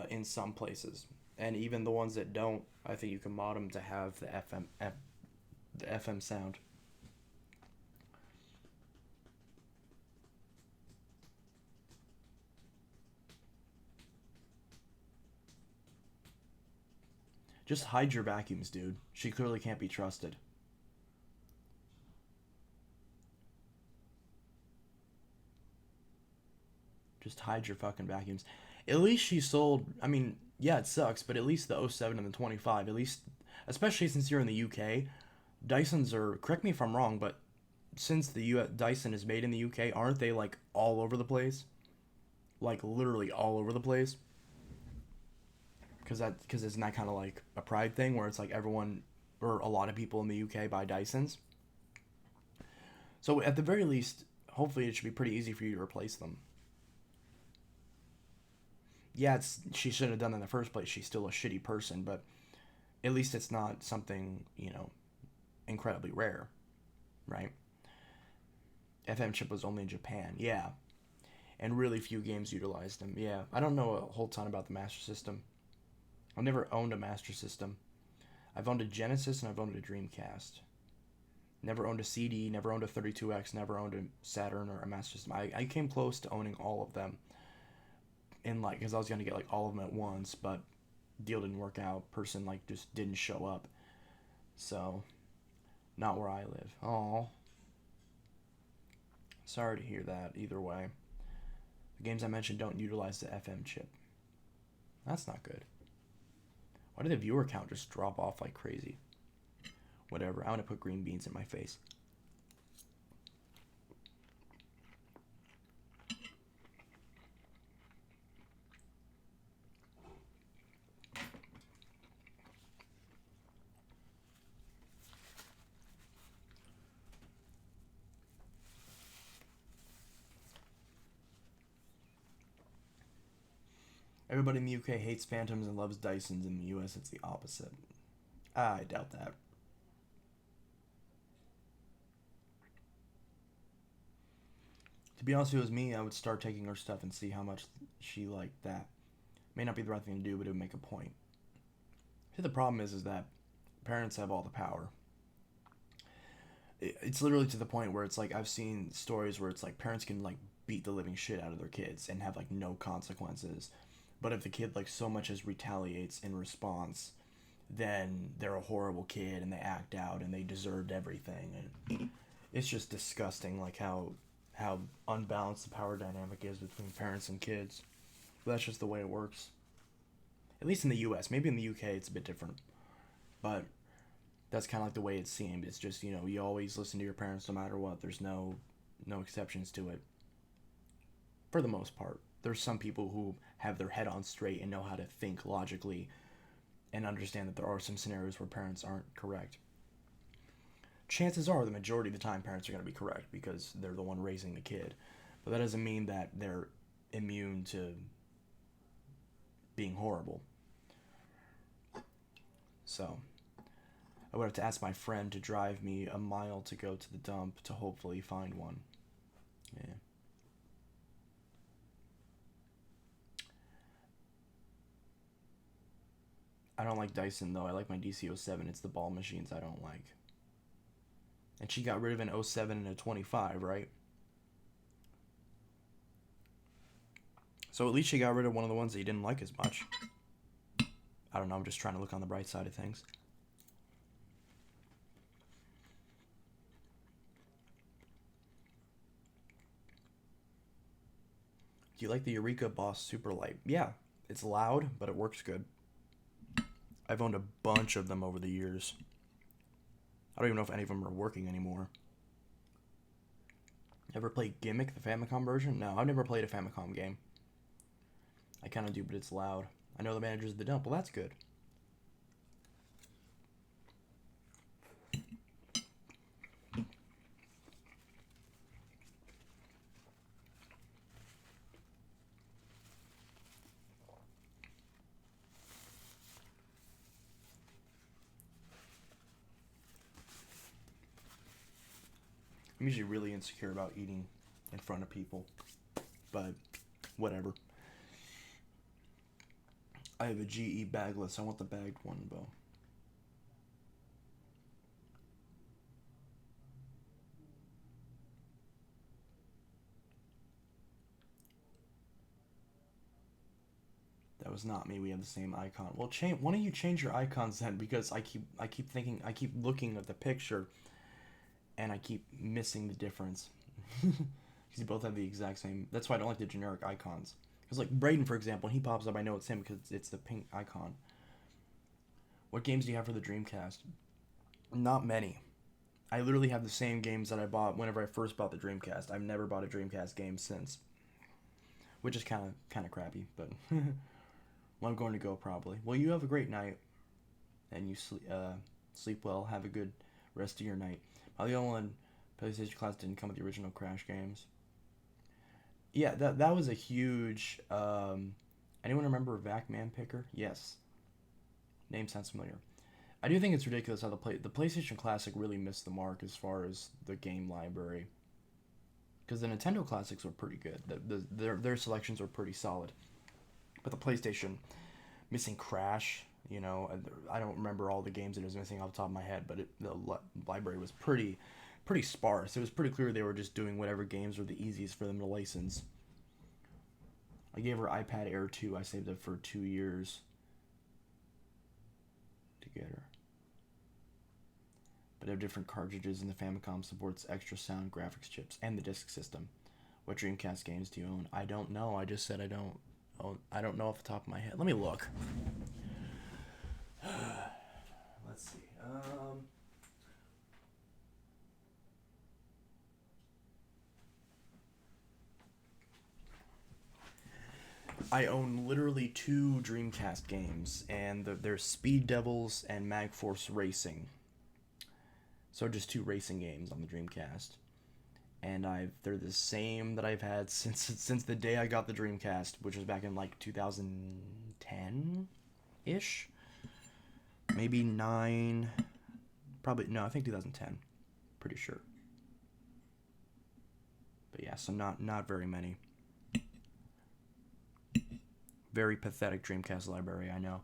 in some places, and even the ones that don't, I think you can mod them to have the FM sound. Just hide your vacuums, dude. She clearly can't be trusted. Just hide your fucking vacuums. At least she sold. I mean, yeah, it sucks, but at least the '07 and the 25, at least, especially since you're in the UK, Dysons are. Correct me if I'm wrong, but since the Dyson is made in the UK, aren't they like all over the place? Like literally all over the place. Because isn't that kind of like a pride thing where it's like everyone or a lot of people in the UK buy Dysons. So at the very least, hopefully it should be pretty easy for you to replace them. Yeah, she shouldn't have done that in the first place. She's still a shitty person, but at least it's not something, incredibly rare, right? FM chip was only in Japan, yeah, and really few games utilized them. Yeah, I don't know a whole ton about the Master System. I've never owned a Master System. I've owned a Genesis and I've owned a Dreamcast. Never owned a CD, never owned a 32X, never owned a Saturn or a Master System. I came close to owning all of them. Because I was going to get like all of them at once, but deal didn't work out. Person just didn't show up. So, not where I live. Oh, sorry to hear that either way. The games I mentioned don't utilize the FM chip. That's not good. Why did the viewer count just drop off like crazy? Whatever, I want to put green beans in my face. Everybody in the UK hates Phantoms and loves Dysons. In the US, it's the opposite. I doubt that. To be honest, if it was me, I would start taking her stuff and see how much she liked that. May not be the right thing to do, but it would make a point. See, the problem is that parents have all the power. It's literally to the point where it's like I've seen stories where it's like parents can like beat the living shit out of their kids and have like no consequences. But if the kid like so much as retaliates in response, then they're a horrible kid and they act out and they deserved everything. And it's just disgusting, like how unbalanced the power dynamic is between parents and kids. But that's just the way it works. At least in the U.S. Maybe in the U.K. it's a bit different, but that's kind of like the way it seemed. It's just you always listen to your parents no matter what. There's no exceptions to it. For the most part, there's some people who have their head on straight and know how to think logically and understand that there are some scenarios where parents aren't correct. Chances are the majority of the time parents are going to be correct because they're the one raising the kid. But that doesn't mean that they're immune to being horrible. So, I would have to ask my friend to drive me a mile to go to the dump to hopefully find one. Yeah. I don't like Dyson though. I like my DC-07. It's the ball machines I don't like. And she got rid of an '07 and a 25, right? So at least she got rid of one of the ones that you didn't like as much. I don't know, I'm just trying to look on the bright side of things. Do you like the Eureka Boss Super Light? Yeah, it's loud, but it works good. I've owned a bunch of them over the years. I don't even know if any of them are working anymore. Ever played Gimmick, the Famicom version? No, I've never played a Famicom game. I kind of do, but it's loud. I know the manager's the dump. Well, that's good. I'm usually really insecure about eating in front of people, but whatever. I have a GE bagless. I want the bagged one, though. That was not me. We have the same icon. Well, why don't you change your icons then? Because I keep looking at the picture, and I keep missing the difference. Because you both have the exact same. That's why I don't like the generic icons. Because like Braden, for example, when he pops up, I know it's him because it's the pink icon. What games do you have for the Dreamcast? Not many. I literally have the same games that I bought whenever I first bought the Dreamcast. I've never bought a Dreamcast game since, which is kind of crappy, but well, I'm going to go probably. Well, you have a great night, and you sleep well. Have a good rest of your night. The only one PlayStation Class didn't come with the original Crash games. Yeah, that was a huge. Anyone remember Vac Man Picker? Yes. Name sounds familiar. I do think it's ridiculous how the PlayStation Classic really missed the mark as far as the game library. Because the Nintendo Classics were pretty good. Their selections were pretty solid. But the PlayStation, missing Crash, I don't remember all the games it was missing off the top of my head, but the library was pretty sparse. It was pretty clear they were just doing whatever games were the easiest for them to license. I gave her iPad Air 2. I saved it for 2 years to get her. But they have different cartridges, and the Famicom supports extra sound graphics chips and the disk system. What Dreamcast games do you own? I don't know. I just said I don't. I don't know off the top of my head. Let me look. Let's see. I own literally 2 Dreamcast games, and they're Speed Devils and Mag Force Racing. So just 2 racing games on the Dreamcast, and they're the same that I've had since the day I got the Dreamcast, which was back in like 2010 ish, maybe 9, probably no, I think 2010, pretty sure. But yeah, so not very many. Very pathetic Dreamcast library, I know.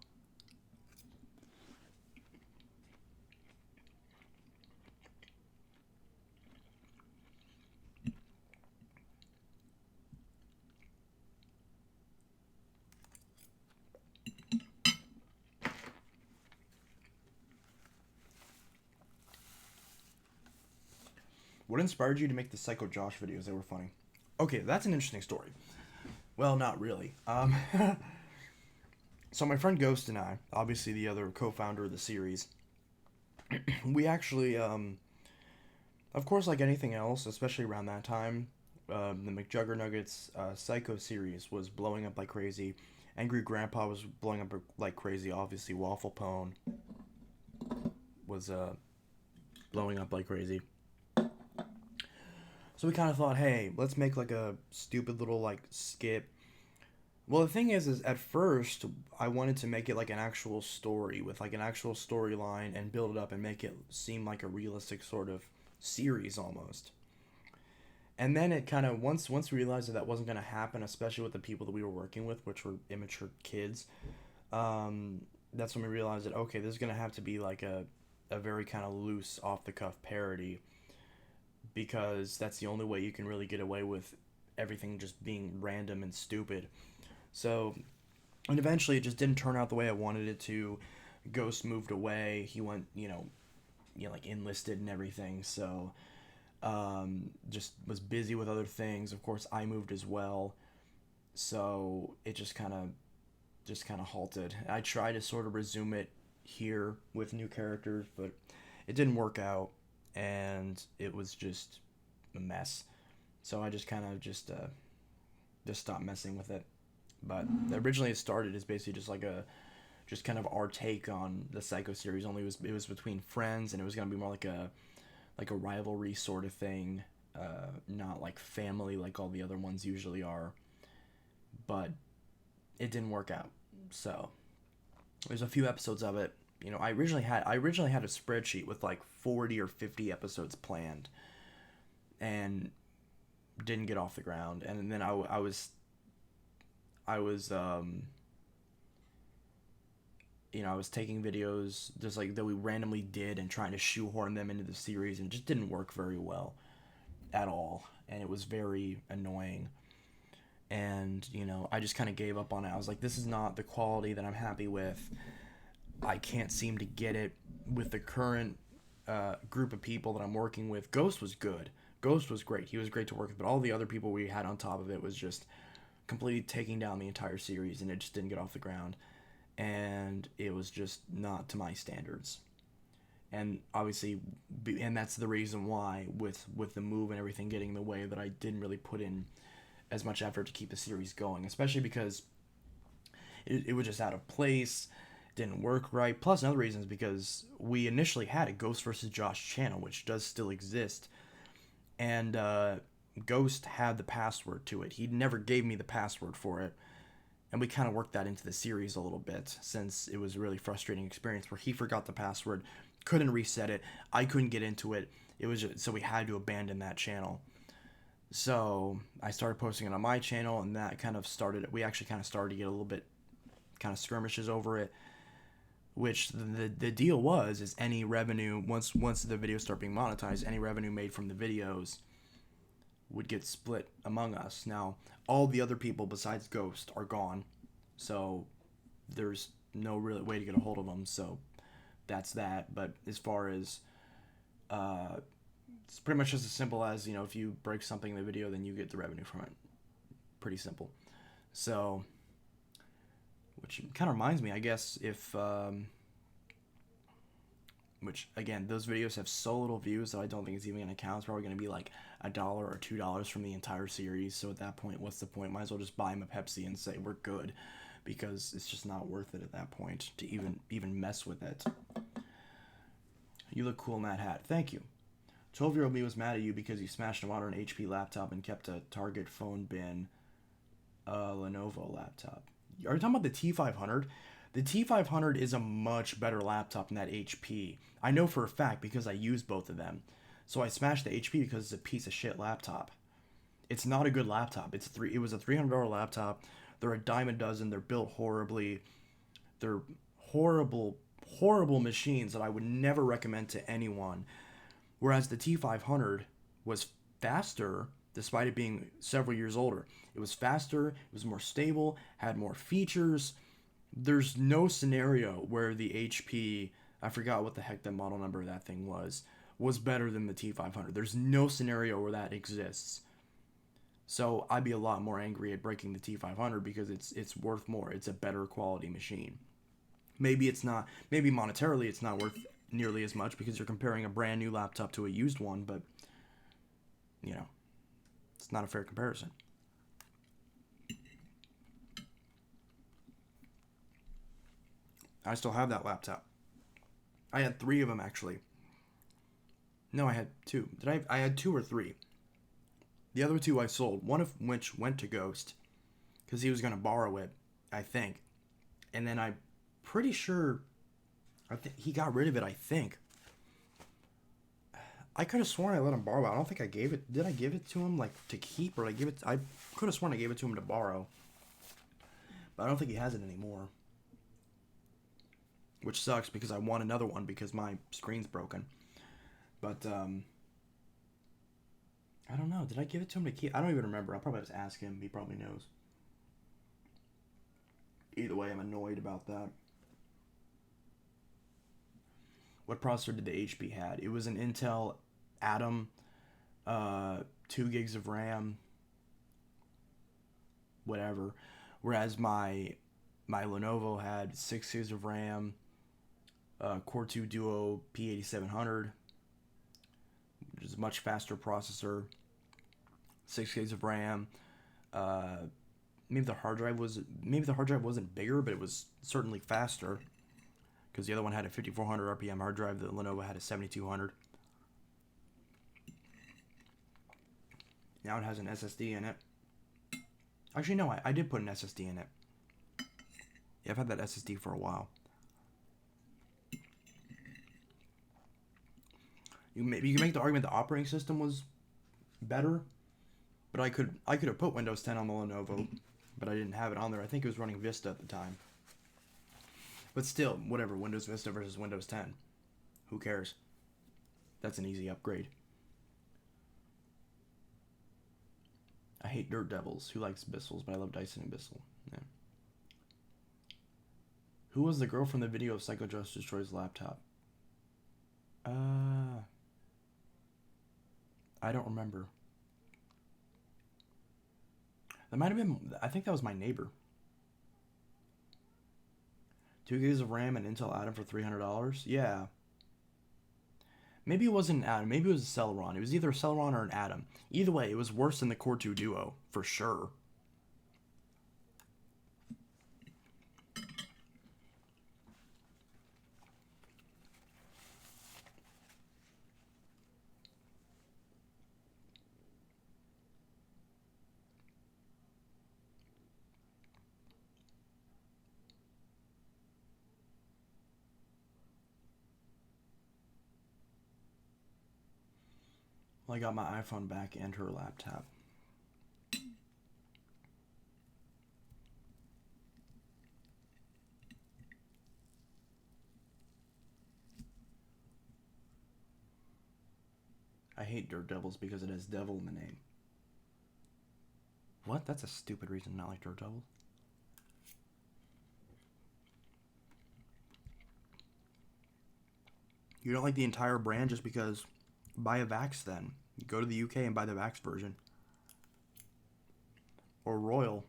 What inspired you to make the Psycho Josh videos? They were funny. Okay, that's an interesting story. Well, not really. So my friend Ghost and I, obviously the other co-founder of the series, we actually, of course, like anything else, especially around that time, the McJuggernuggets Psycho series was blowing up like crazy. Angry Grandpa was blowing up like crazy. Obviously, Waffle Pone was blowing up like crazy. So we kind of thought, hey, let's make like a stupid little like skit. Well, the thing is at first I wanted to make it like an actual story with like an actual storyline and build it up and make it seem like a realistic sort of series almost. And then it kind of once we realized that wasn't going to happen, especially with the people that we were working with, which were immature kids. That's when we realized that okay, this is going to have to be like a very kind of loose, off the cuff parody, because that's the only way you can really get away with everything just being random and stupid. So, and eventually it just didn't turn out the way I wanted it to. Ghost moved away. He went, like enlisted and everything. So, just was busy with other things. Of course, I moved as well. So it just kind of halted. I tried to sort of resume it here with new characters, but it didn't work out, and it was just a mess. So I just kind of just stopped messing with it. But originally it started as basically just kind of our take on the Psycho series. Only it was between friends, and it was gonna be more like a rivalry sort of thing, not like family like all the other ones usually are. But it didn't work out. So there's a few episodes of it. I originally had a spreadsheet with like 40 or 50 episodes planned, and didn't get off the ground. And then I was taking videos just like that we randomly did and trying to shoehorn them into the series, and it just didn't work very well at all, and it was very annoying. And I just kind of gave up on it. I was like, this is not the quality that I'm happy with. I can't seem to get it with the current group of people that I'm working with. Ghost was good. Ghost was great. He was great to work with, but all the other people we had on top of it was just completely taking down the entire series, and it just didn't get off the ground. And it was just not to my standards. And obviously, and that's the reason why with the move and everything getting in the way, that I didn't really put in as much effort to keep the series going, especially because it was just out of place, didn't work right. Plus, another reason is because we initially had a Ghost versus Josh channel, which does still exist, and Ghost had the password to it. He never gave me the password for it, and we kind of worked that into the series a little bit, since it was a really frustrating experience where he forgot the password, couldn't reset it, I couldn't get into it. It was just, so we had to abandon that channel. So I started posting it on my channel, and that kind of started. We actually kind of started to get a little bit kind of skirmishes over it. Which the deal was is any revenue, once the videos start being monetized, any revenue made from the videos would get split among us. Now all the other people besides Ghost are gone, so there's no real way to get a hold of them. So that's that. But as far as it's pretty much just as simple as, if you break something in the video, then you get the revenue from it. Pretty simple. So, which kind of reminds me, I guess, which again, those videos have so little views that I don't think it's even going to count. It's probably going to be like $1 or $2 from the entire series. So at that point, what's the point? Might as well just buy him a Pepsi and say we're good, because it's just not worth it at that point to even mess with it. You look cool in that hat. Thank you. 12-year-old me was mad at you because you smashed a modern HP laptop and kept a Target phone bin, Lenovo laptop. Are you talking about the T500? The T500 is a much better laptop than that HP. I know for a fact because I used both of them. So I smashed the HP because it's a piece of shit laptop. It's not a good laptop. It was a $300 laptop. They're a dime a dozen. They're built horribly. They're horrible, horrible machines that I would never recommend to anyone. Whereas the T500 was faster, despite it being several years older. It was faster, it was more stable, had more features. There's no scenario where the HP, I forgot what the heck the model number of that thing was better than the T500. There's no scenario where that exists. So I'd be a lot more angry at breaking the T500 because it's worth more. It's a better quality machine. Maybe monetarily it's not worth nearly as much because you're comparing a brand new laptop to a used one, but it's not a fair comparison. I still have that laptop. I had 3 of them actually. No, I had 2. I had 2 or 3. The other 2 I sold, one of which went to Ghost because he was going to borrow it, I think. And then I'm pretty sure he got rid of it, I think. I could have sworn I let him borrow it. I don't think I gave it. Did I give it to him to keep, or did I give it? I could have sworn I gave it to him to borrow. But I don't think he has it anymore. Which sucks because I want another one because my screen's broken. But I don't know. Did I give it to him to keep? I don't even remember. I'll probably just ask him. He probably knows. Either way, I'm annoyed about that. What processor did the HP had? It was an Intel Atom, 2 gigs of RAM. whatever. Whereas my Lenovo had 6 gigs of RAM, Core 2 Duo P8700, which is a much faster processor, 6 gigs of RAM. Maybe the hard drive wasn't bigger, but it was certainly faster, because the other one had a 5400 RPM hard drive. The Lenovo had a 7200. Now it has an SSD in it. Actually, no, I did put an SSD in it. Yeah, I've had that SSD for a while. You can make the argument the operating system was better, but I could have put Windows 10 on the Lenovo, but I didn't have it on there. I think it was running Vista at the time. But still, whatever, Windows Vista versus Windows 10. Who cares? That's an easy upgrade. I hate Dirt Devils. Who likes Bissell's? But I love Dyson and Bissell. Yeah. Who was the girl from the video of Psycho Just Destroys Laptop? I don't remember. That might have been... I think that was my neighbor. 2 gigs of RAM and Intel Atom for $300? Yeah. Maybe it wasn't an Atom. Maybe it was a Celeron. It was either a Celeron or an Atom. Either way, it was worse than the Core 2 Duo, for sure. Well, I got my iPhone back and her laptop. I hate Dirt Devils because it has devil in the name. What? That's a stupid reason to not like Dirt Devils. You don't like the entire brand just because... Buy a Vax then. Go to the UK and buy the Vax version. Or Royal.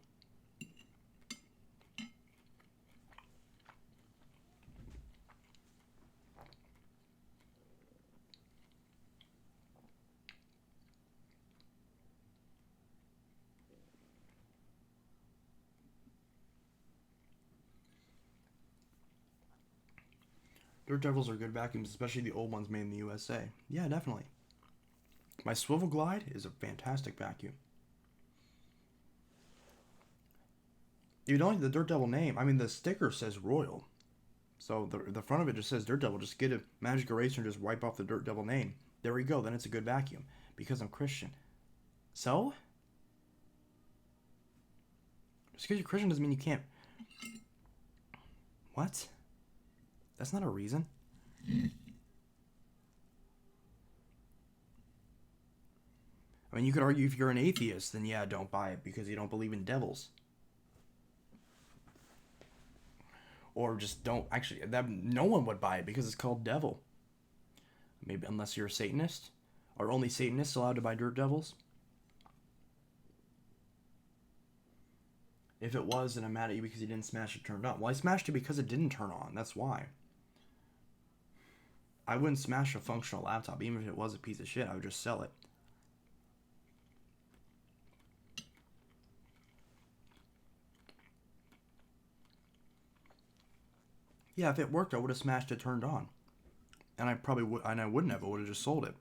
Dirt Devils are good vacuums, especially the old ones made in the USA. Yeah, definitely. My Swivel Glide is a fantastic vacuum. If you don't like the Dirt Devil name, I mean, the sticker says Royal. So the front of it just says Dirt Devil. Just get a magic eraser and just wipe off the Dirt Devil name. There we go. Then it's a good vacuum. Because I'm Christian. So? Just because you're Christian doesn't mean you can't... What? That's not a reason. I mean, you could argue if you're an atheist, then yeah, don't buy it because you don't believe in devils. Or just don't... Actually, no one would buy it because it's called Devil. Maybe unless you're a Satanist. Are only Satanists allowed to buy Dirt Devils? If it was, then I'm mad at you because you didn't smash it turned on. Well, I smashed it because it didn't turn on. That's why. I wouldn't smash a functional laptop. Even if it was a piece of shit, I would just sell it. Yeah, if it worked, I would have smashed it turned on. And I probably would, and I wouldn't have. I would have just sold it.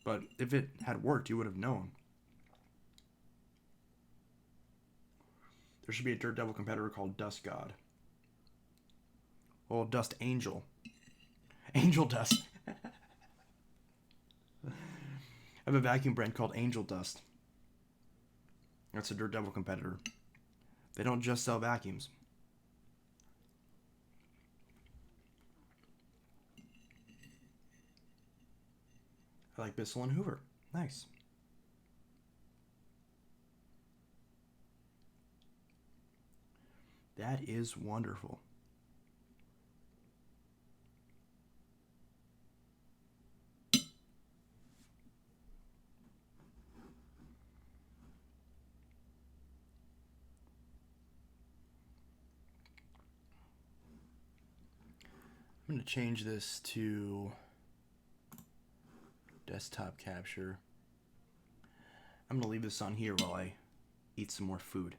But if it had worked, you would have known. There should be a Dirt Devil competitor called Dust God. Well, Dust Angel. Angel Dust. I have a vacuum brand called Angel Dust. That's a Dirt Devil competitor. They don't just sell vacuums. I like Bissell and Hoover. Nice. That is wonderful. I'm going to change this to desktop capture. I'm going to leave this on here while I eat some more food.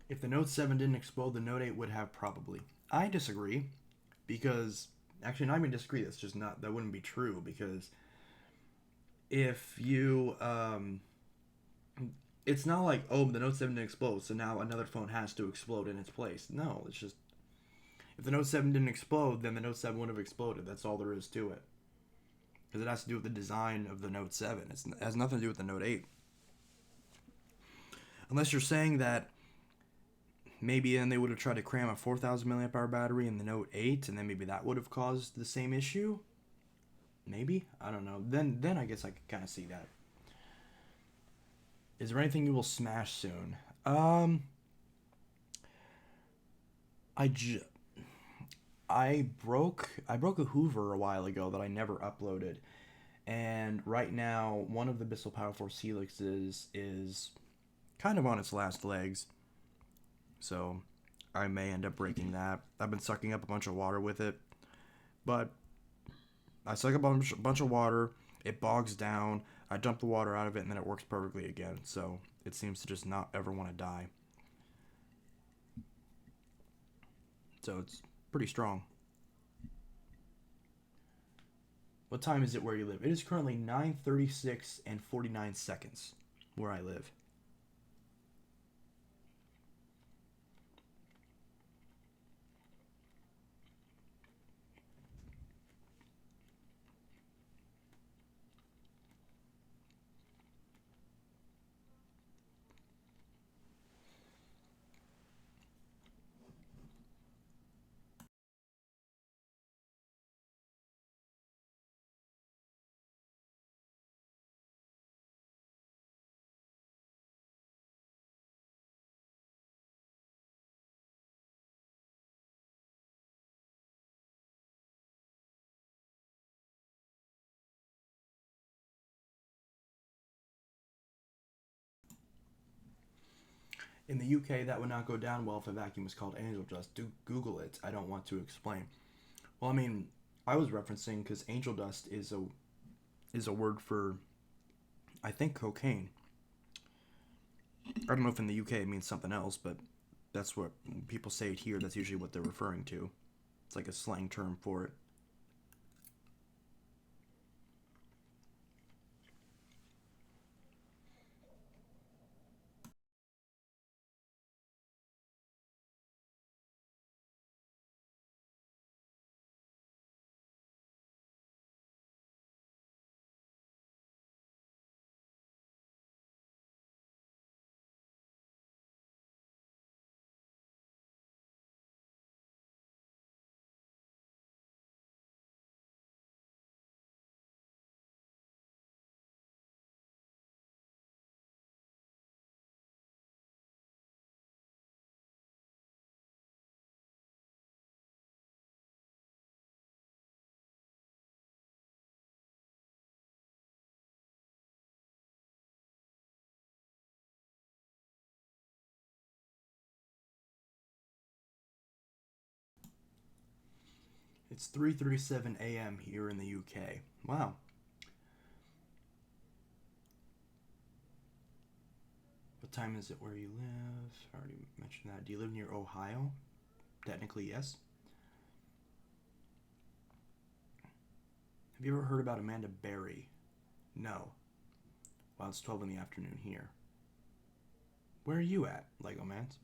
If the Note 7 didn't explode, the Note 8 would have probably. I disagree because actually not even disagree. That's just not that wouldn't be true because if you it's not like oh the Note 7 didn't explode so now another phone has to explode in its place. No, it's just if the Note 7 didn't explode, then the Note 7 would have exploded. That's all there is to it. Because it has to do with the design of the Note 7. It has nothing to do with the Note 8. Unless you're saying that maybe then they would have tried to cram a 4,000 milliamp hour battery in the Note 8, and then maybe that would have caused the same issue. Maybe, I don't know. Then I guess I could kind of see that. Is there anything you will smash soon? I I broke a Hoover a while ago that I never uploaded, and right now one of the Bissell Power Force Helixes is kind of on its last legs, so I may end up breaking that. I've been sucking up a bunch of water with it, but I suck up a bunch of water, it bogs down, I dump the water out of it, and then it works perfectly again, so it seems to just not ever want to die. So it's pretty strong. What time is it where you live? It is currently 9:36 and 49 seconds where I live. In the UK, that would not go down well if a vacuum was called angel dust. Do Google it. I don't want to explain. Well, I mean, I was referencing because angel dust is a word for I think cocaine. I don't know if in the UK it means something else, but that's what people say it here. That's usually what they're referring to. It's like a slang term for it. It's 3:37 a.m. here in the UK. Wow. What time is it where you live? I already mentioned that. Do you live near Ohio? Technically, yes. Have you ever heard about Amanda Berry? No. Well, it's 12 in the afternoon here. Where are you at, Lego Mans?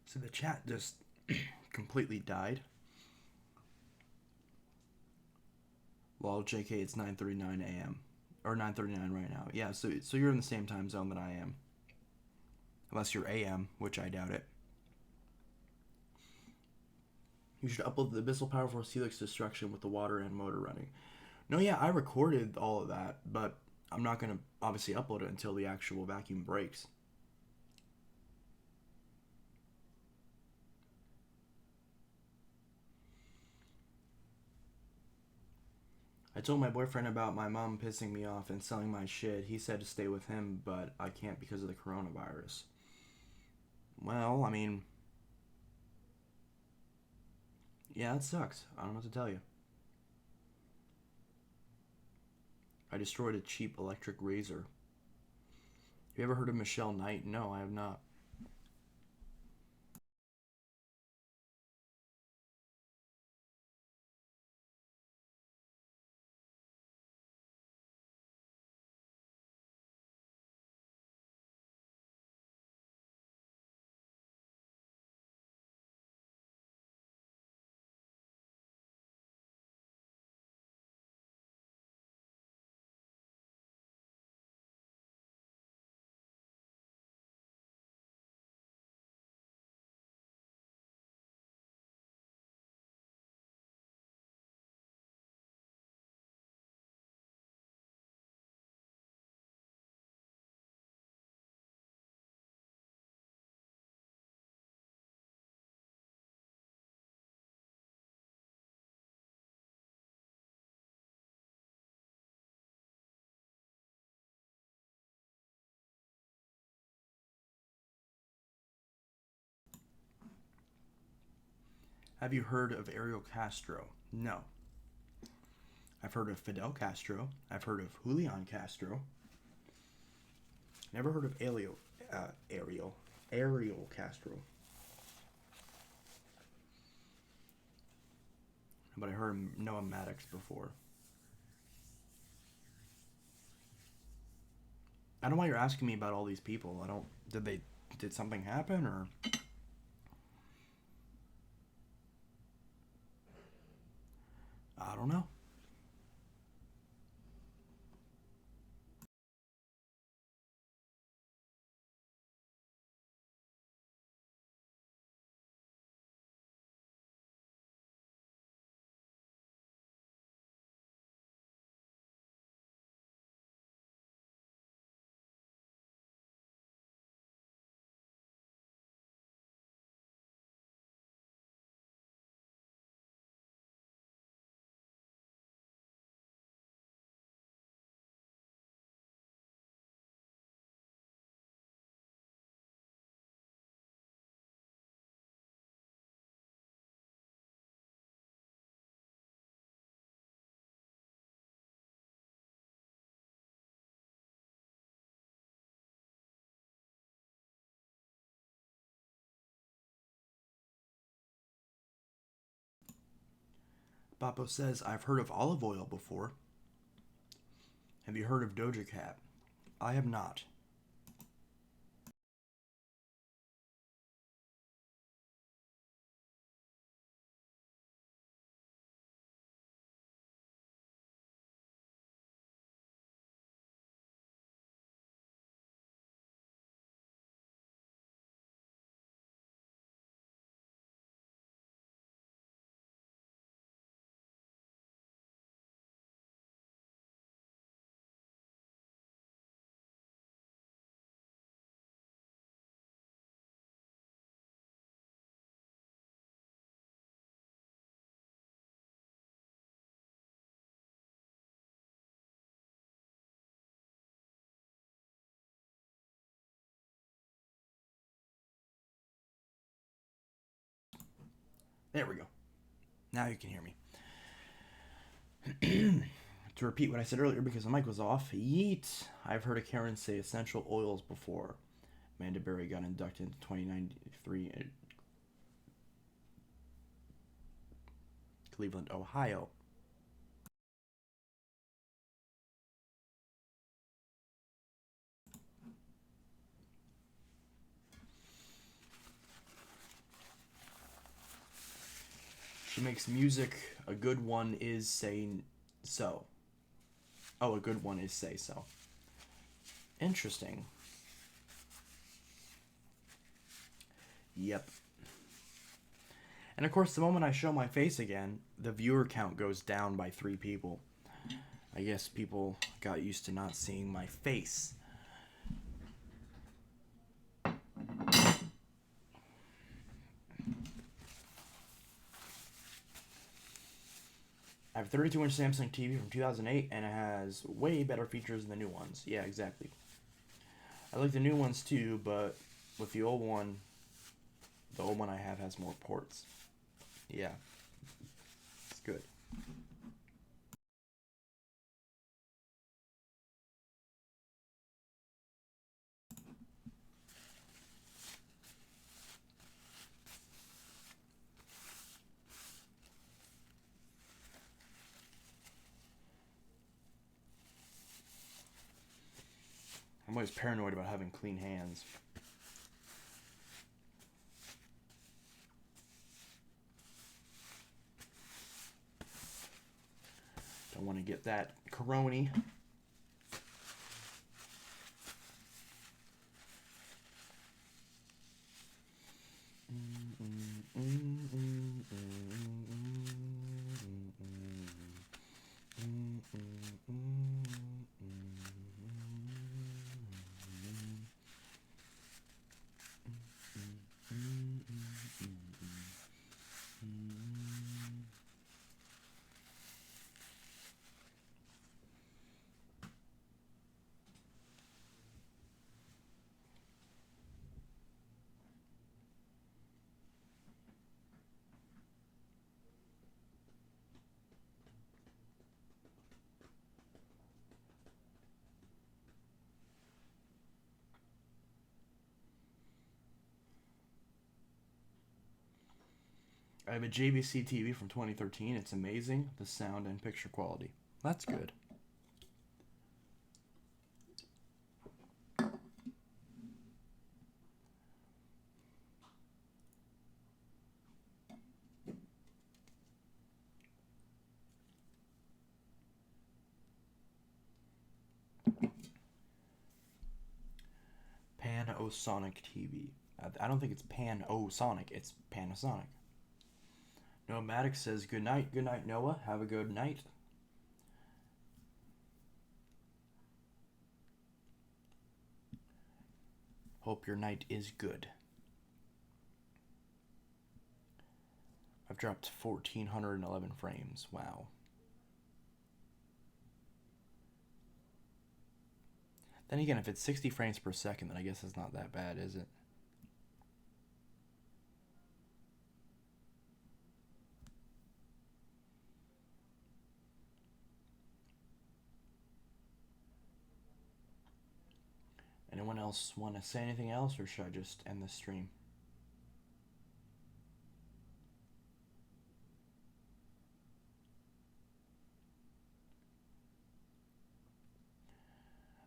So the chat just completely died. Well, JK, it's 9:39 a.m. or 9:39 right now. Yeah, so you're in the same time zone that I am. Unless you're AM, which I doubt it. You should upload the Abyssal Power Force Helix Destruction with the water and motor running. No, yeah, I recorded all of that, but I'm not going to obviously upload it until the actual vacuum breaks. I told my boyfriend about my mom pissing me off and selling my shit. He said to stay with him, but I can't because of the coronavirus. Well, I mean, yeah, it sucks. I don't know what to tell you. I destroyed a cheap electric razor. Have you ever heard of Michelle Knight? No, I have not. Have you heard of Ariel Castro? No. I've heard of Fidel Castro. I've heard of Julian Castro. Never heard of Ariel Castro. But I heard Noah Maddox before. I don't know why you're asking me about all these people. I don't. Did something happen or? I don't know. Papo says, I've heard of olive oil before. Have you heard of Doja Cat? I have not. There we go. Now you can hear me. To repeat what I said earlier because the mic was off, yeet. I've heard a Karen say essential oils before. Amanda Berry got inducted into 2093 in Cleveland, Ohio. She makes music. A good one is Say So. Oh, a good one is Say So. Interesting. Yep. And of course, the moment I show my face again, the viewer count goes down by 3 people. I guess people got used to not seeing my face. I have a 32-inch Samsung TV from 2008, and it has way better features than the new ones. Yeah, exactly. I like the new ones too, but with the old one I have has more ports. Yeah, it's good. I'm always paranoid about having clean hands. Don't want to get that corona. I have a JVC TV from 2013. It's amazing, the sound and picture quality. That's good. Panasonic TV. I don't think it's Panasonic, it's Panasonic. Nomadic says, good night. Good night, Noah. Have a good night. Hope your night is good. I've dropped 1,411 frames. Wow. Then again, if it's 60 frames per second, then I guess it's not that bad, is it? Anyone else want to say anything else, or should I just end the stream?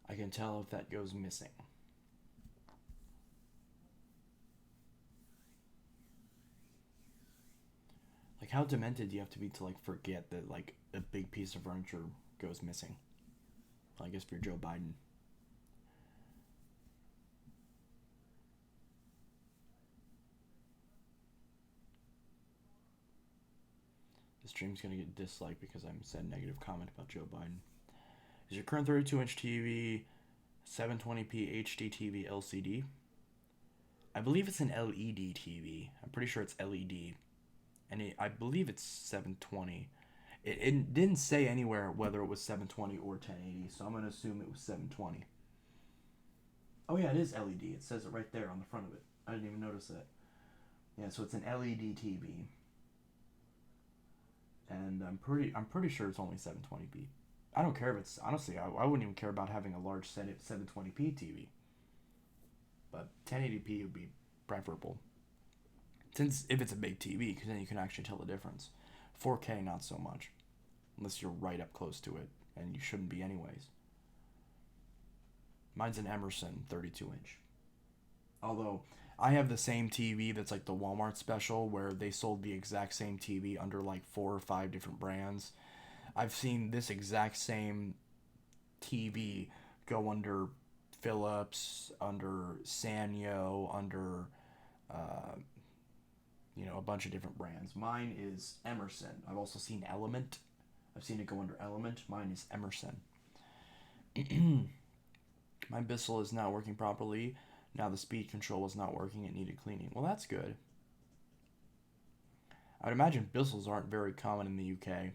I can tell if that goes missing. Like, how demented do you have to be to, like, forget that, like, a big piece of furniture goes missing? Well, I guess for Joe Biden. The stream's gonna get disliked because I said a negative comment about Joe Biden. Is your current 32-inch TV 720p HD TV LCD? I believe it's an LED TV. I'm pretty sure it's LED. And I believe it's 720. It didn't say anywhere whether it was 720 or 1080, so I'm going to assume it was 720. Oh yeah, it is LED. It says it right there on the front of it. I didn't even notice that. Yeah, so it's an LED TV. And I'm pretty sure it's only 720p. I don't care if it's, honestly, I wouldn't even care about having a large 720p TV. But 1080p would be preferable. Since if it's a big TV, because then you can actually tell the difference. 4K, not so much. Unless you're right up close to it, and you shouldn't be anyways. Mine's an Emerson 32-inch. Although, I have the same TV that's like the Walmart special where they sold the exact same TV under like 4 or 5 different brands. I've seen this exact same TV go under Philips, under Sanyo, under uh, a bunch of different brands. Mine is Emerson. I've also seen Element. I've seen it go under Element. Mine is Emerson. My Bissell is not working properly. Now the speed control was not working. It needed cleaning. Well, that's good. I'd imagine Bissells aren't very common in the UK.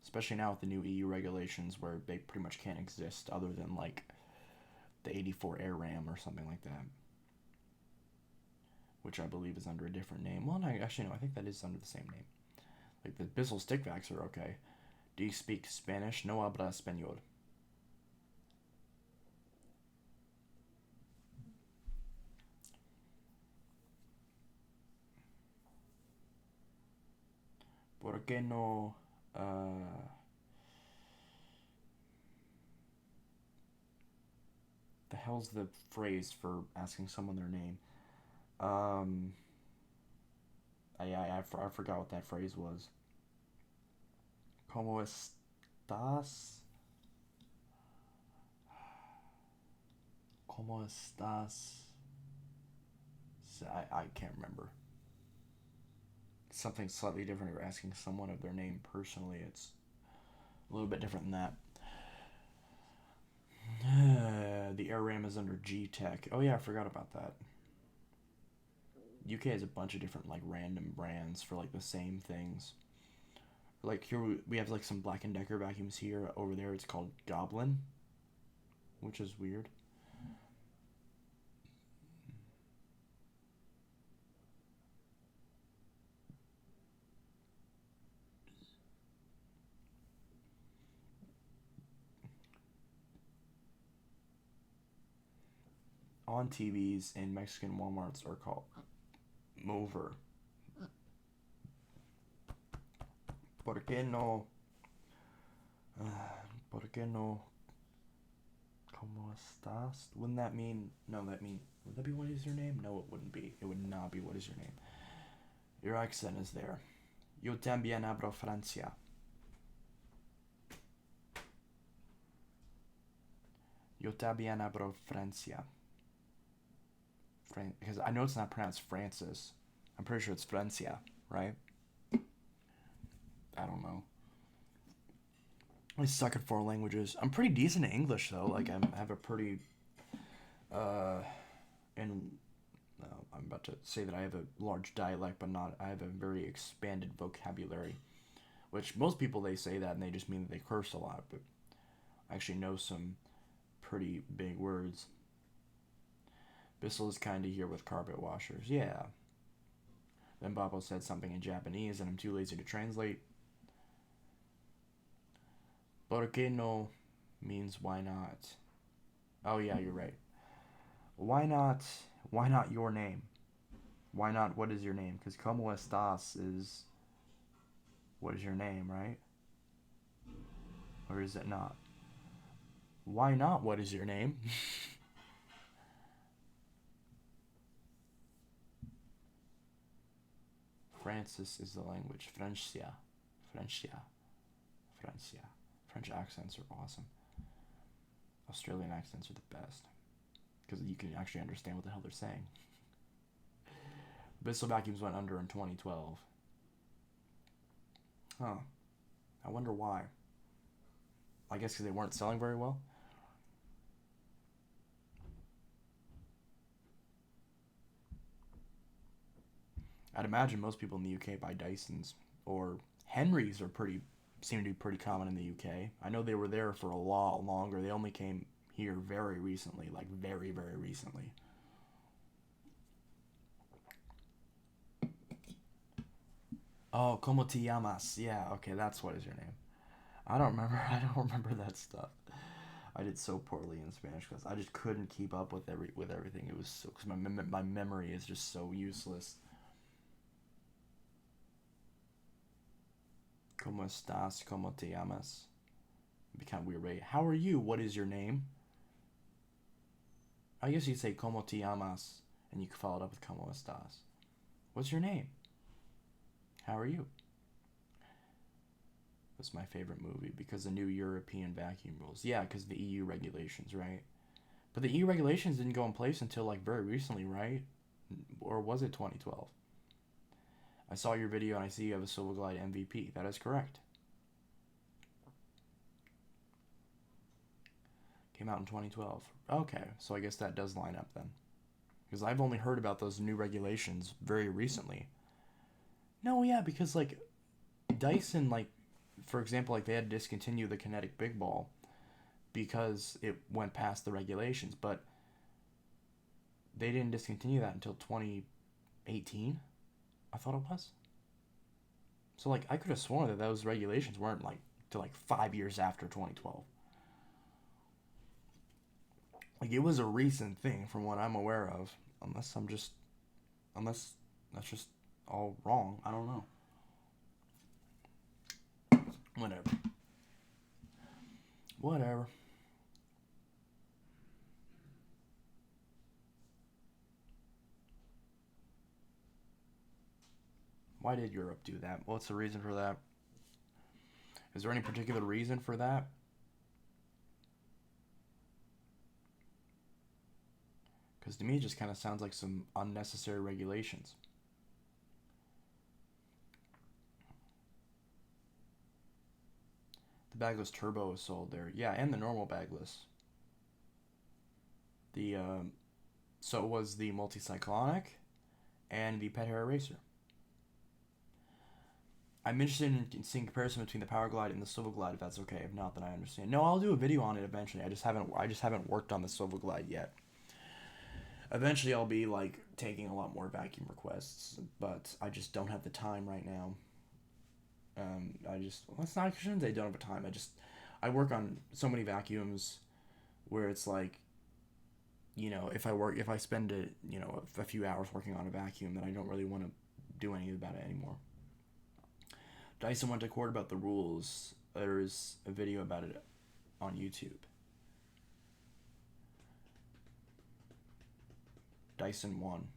Especially now with the new EU regulations where they pretty much can't exist other than like the 84 Air Ram or something like that. Which I believe is under a different name. Well, no, actually, no, I think that is under the same name. Like the Bissell stick vacs are okay. Do you speak Spanish? No habla español. ¿Por qué no? The hell's the phrase for asking someone their name? Um, I forgot what that phrase was. ¿Cómo estás? ¿Cómo estás? I can't remember. Something slightly different. You're asking someone of their name personally. It's a little bit different than that. The Air Ram is under G Tech. Oh yeah, I forgot about that. UK has a bunch of different like random brands for like the same things. Like here we have like some Black and Decker vacuums here. Over there it's called Goblin, which is weird. On TVs in Mexican Walmarts are called Mover. ¿Por qué no? ¿Por qué no? ¿Cómo estás? Wouldn't that mean? No, that mean. Would that be what is your name? No, it wouldn't be. It would not be what is your name. Your accent is there. Yo también hablo Francia. Yo también hablo Francia. Because I know it's not pronounced Francis. I'm pretty sure it's Francia, right? I don't know. I suck at foreign languages. I'm pretty decent at English though. Like I have a pretty, and I'm about to say that I have a large dialect, but not. I have a very expanded vocabulary, which most people they say that and they just mean that they curse a lot, but I actually know some pretty big words. Bissell is kind of here with carpet washers. Yeah. Then Babo said something in Japanese, and I'm too lazy to translate. ¿Por qué no means why not? Oh yeah, you're right. Why not? Why not your name? Why not? What is your name? Because como estás is what is your name, right? Or is it not? Why not? What is your name? Francis is the language. Francia. Francia. Francia. French accents are awesome. Australian accents are the best. Because you can actually understand what the hell they're saying. Bissell vacuums went under in 2012. Huh. I wonder why. I guess because they weren't selling very well. I'd imagine most people in the UK buy Dysons or Henrys are pretty seem to be pretty common in the UK. I know they were there for a lot longer. They only came here very recently, like very very recently. Oh, como te llamas? Yeah, okay, that's what is your name. I don't remember. I don't remember that stuff. I did so poorly in Spanish class. I just couldn't keep up with everything. It was so because my memory is just so useless. ¿Cómo estás? ¿Cómo te llamas? It'd be kind of weird, right? How are you? What is your name? I guess you'd say como te llamas, and you could follow it up with como estás. What's your name? How are you? That's my favorite movie because the new European vacuum rules. Yeah, because the EU regulations, right? But the EU regulations didn't go in place until like very recently, right? Or was it 2012? I saw your video and I see you have a Silverglide MVP. That is correct. Came out in 2012. Okay, so I guess that does line up then. Because I've only heard about those new regulations very recently. No, yeah, because like Dyson, like for example, like they had to discontinue the Kinetic Big Ball because it went past the regulations, but they didn't discontinue that until 2018. I thought it was. So like I could have sworn that those regulations weren't like till like 5 years after 2012. Like it was a recent thing from what I'm aware of, unless that's just all wrong. I don't know. Whatever. Whatever. Why did Europe do that? What's the reason for that? Is there any particular reason for that? Because to me, it just kind of sounds like some unnecessary regulations. The bagless turbo is sold there. Yeah, and the normal bagless. The so it was the multicyclonic and the pet hair eraser. I'm interested in seeing comparison between the Power Glide and the Silver Glide, if that's okay. If not, then I understand. No, I'll do a video on it eventually. I just haven't worked on the Silver Glide yet. Eventually, I'll be like taking a lot more vacuum requests, but I just don't have the time right now. I shouldn't say don't have the time. I work on so many vacuums where it's like, if I spend a few hours working on a vacuum, then I don't really want to do anything about it anymore. Dyson went to court about the rules. There is a video about it on YouTube. Dyson won.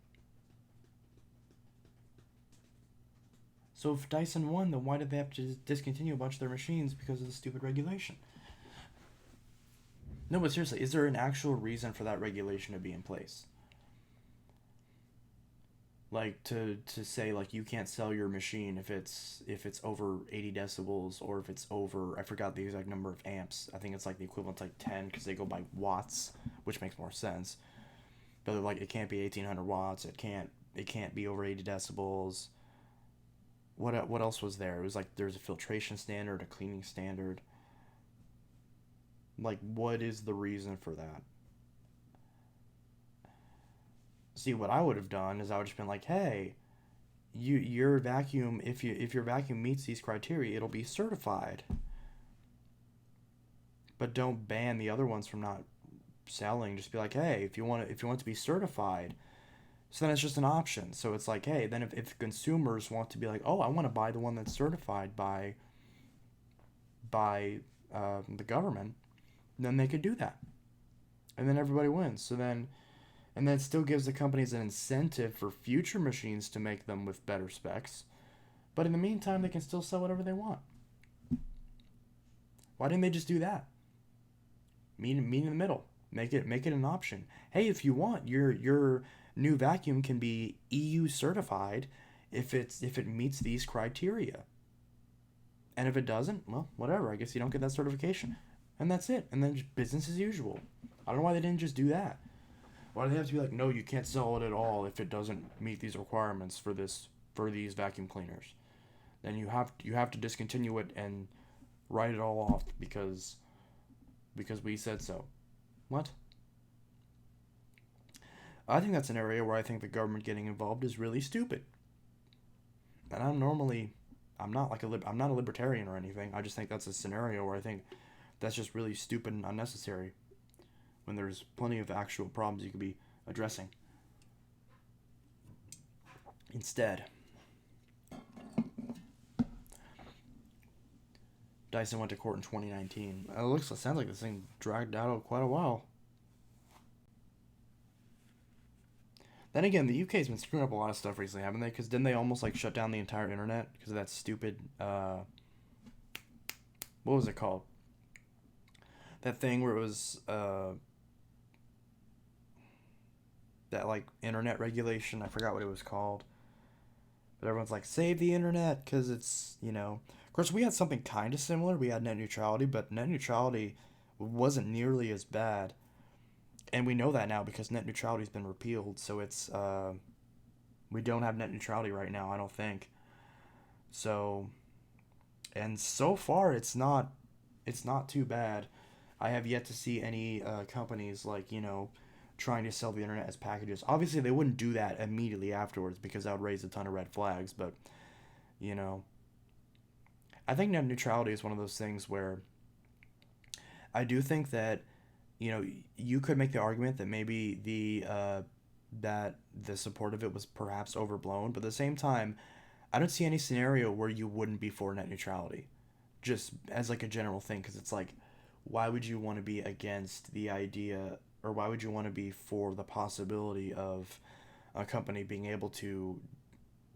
So if Dyson won, then why did they have to discontinue a bunch of their machines because of the stupid regulation? No, but seriously, is there an actual reason for that regulation to be in place? Like to say like you can't sell your machine if it's over 80 decibels, or if it's over, I forgot the exact number of amps. I think it's like the equivalent to like 10 because they go by watts, which makes more sense. But they're like it can't be 1800 watts. It can't be over 80 decibels. What else was there? It was like there's a filtration standard, a cleaning standard. Like what is the reason for that? See, what I would have done is I would have been like, hey, your vacuum, if your vacuum meets these criteria, it'll be certified. But don't ban the other ones from not selling. Just be like, hey, if you want it to be certified, so then it's just an option. So it's like, hey, then if consumers want to be like, oh, I want to buy the one that's certified by the government, then they could do that, and then everybody wins. And then it still gives the companies an incentive for future machines to make them with better specs. But in the meantime, they can still sell whatever they want. Why didn't they just do that? Meet in the middle. Make it an option. Hey, if you want, your new vacuum can be EU certified if it meets these criteria. And if it doesn't, well, whatever. I guess you don't get that certification. And that's it. And then just business as usual. I don't know why they didn't just do that. Why do they have to be like, no, you can't sell it at all if it doesn't meet these requirements for these vacuum cleaners? Then you have to discontinue it and write it all off because we said so. What? I think that's an area where I think the government getting involved is really stupid. And I'm not a libertarian or anything. I just think that's a scenario where I think that's just really stupid and unnecessary, when there's plenty of actual problems you could be addressing. Instead, Dyson went to court in 2019. It sounds like this thing dragged out quite a while. Then again, the UK's been screwing up a lot of stuff recently, haven't they? Because didn't they almost like shut down the entire internet because of that stupid what was it called? That thing where it was that like internet regulation. I forgot what it was called. But everyone's like, save the internet because it's, you know. Of course, we had something kind of similar. We had net neutrality, but net neutrality wasn't nearly as bad. And we know that now because net neutrality's been repealed. So it's, we don't have net neutrality right now, I don't think. So, and so far, it's not too bad. I have yet to see any companies like, trying to sell the internet as packages. Obviously, they wouldn't do that immediately afterwards because that would raise a ton of red flags. But you know, I think net neutrality is one of those things where I do think that you could make the argument that maybe the support of it was perhaps overblown, but at the same time, I don't see any scenario where you wouldn't be for net neutrality, just as like a general thing, because it's like, why would you want to be against the idea, or why would you want to be for the possibility of a company being able to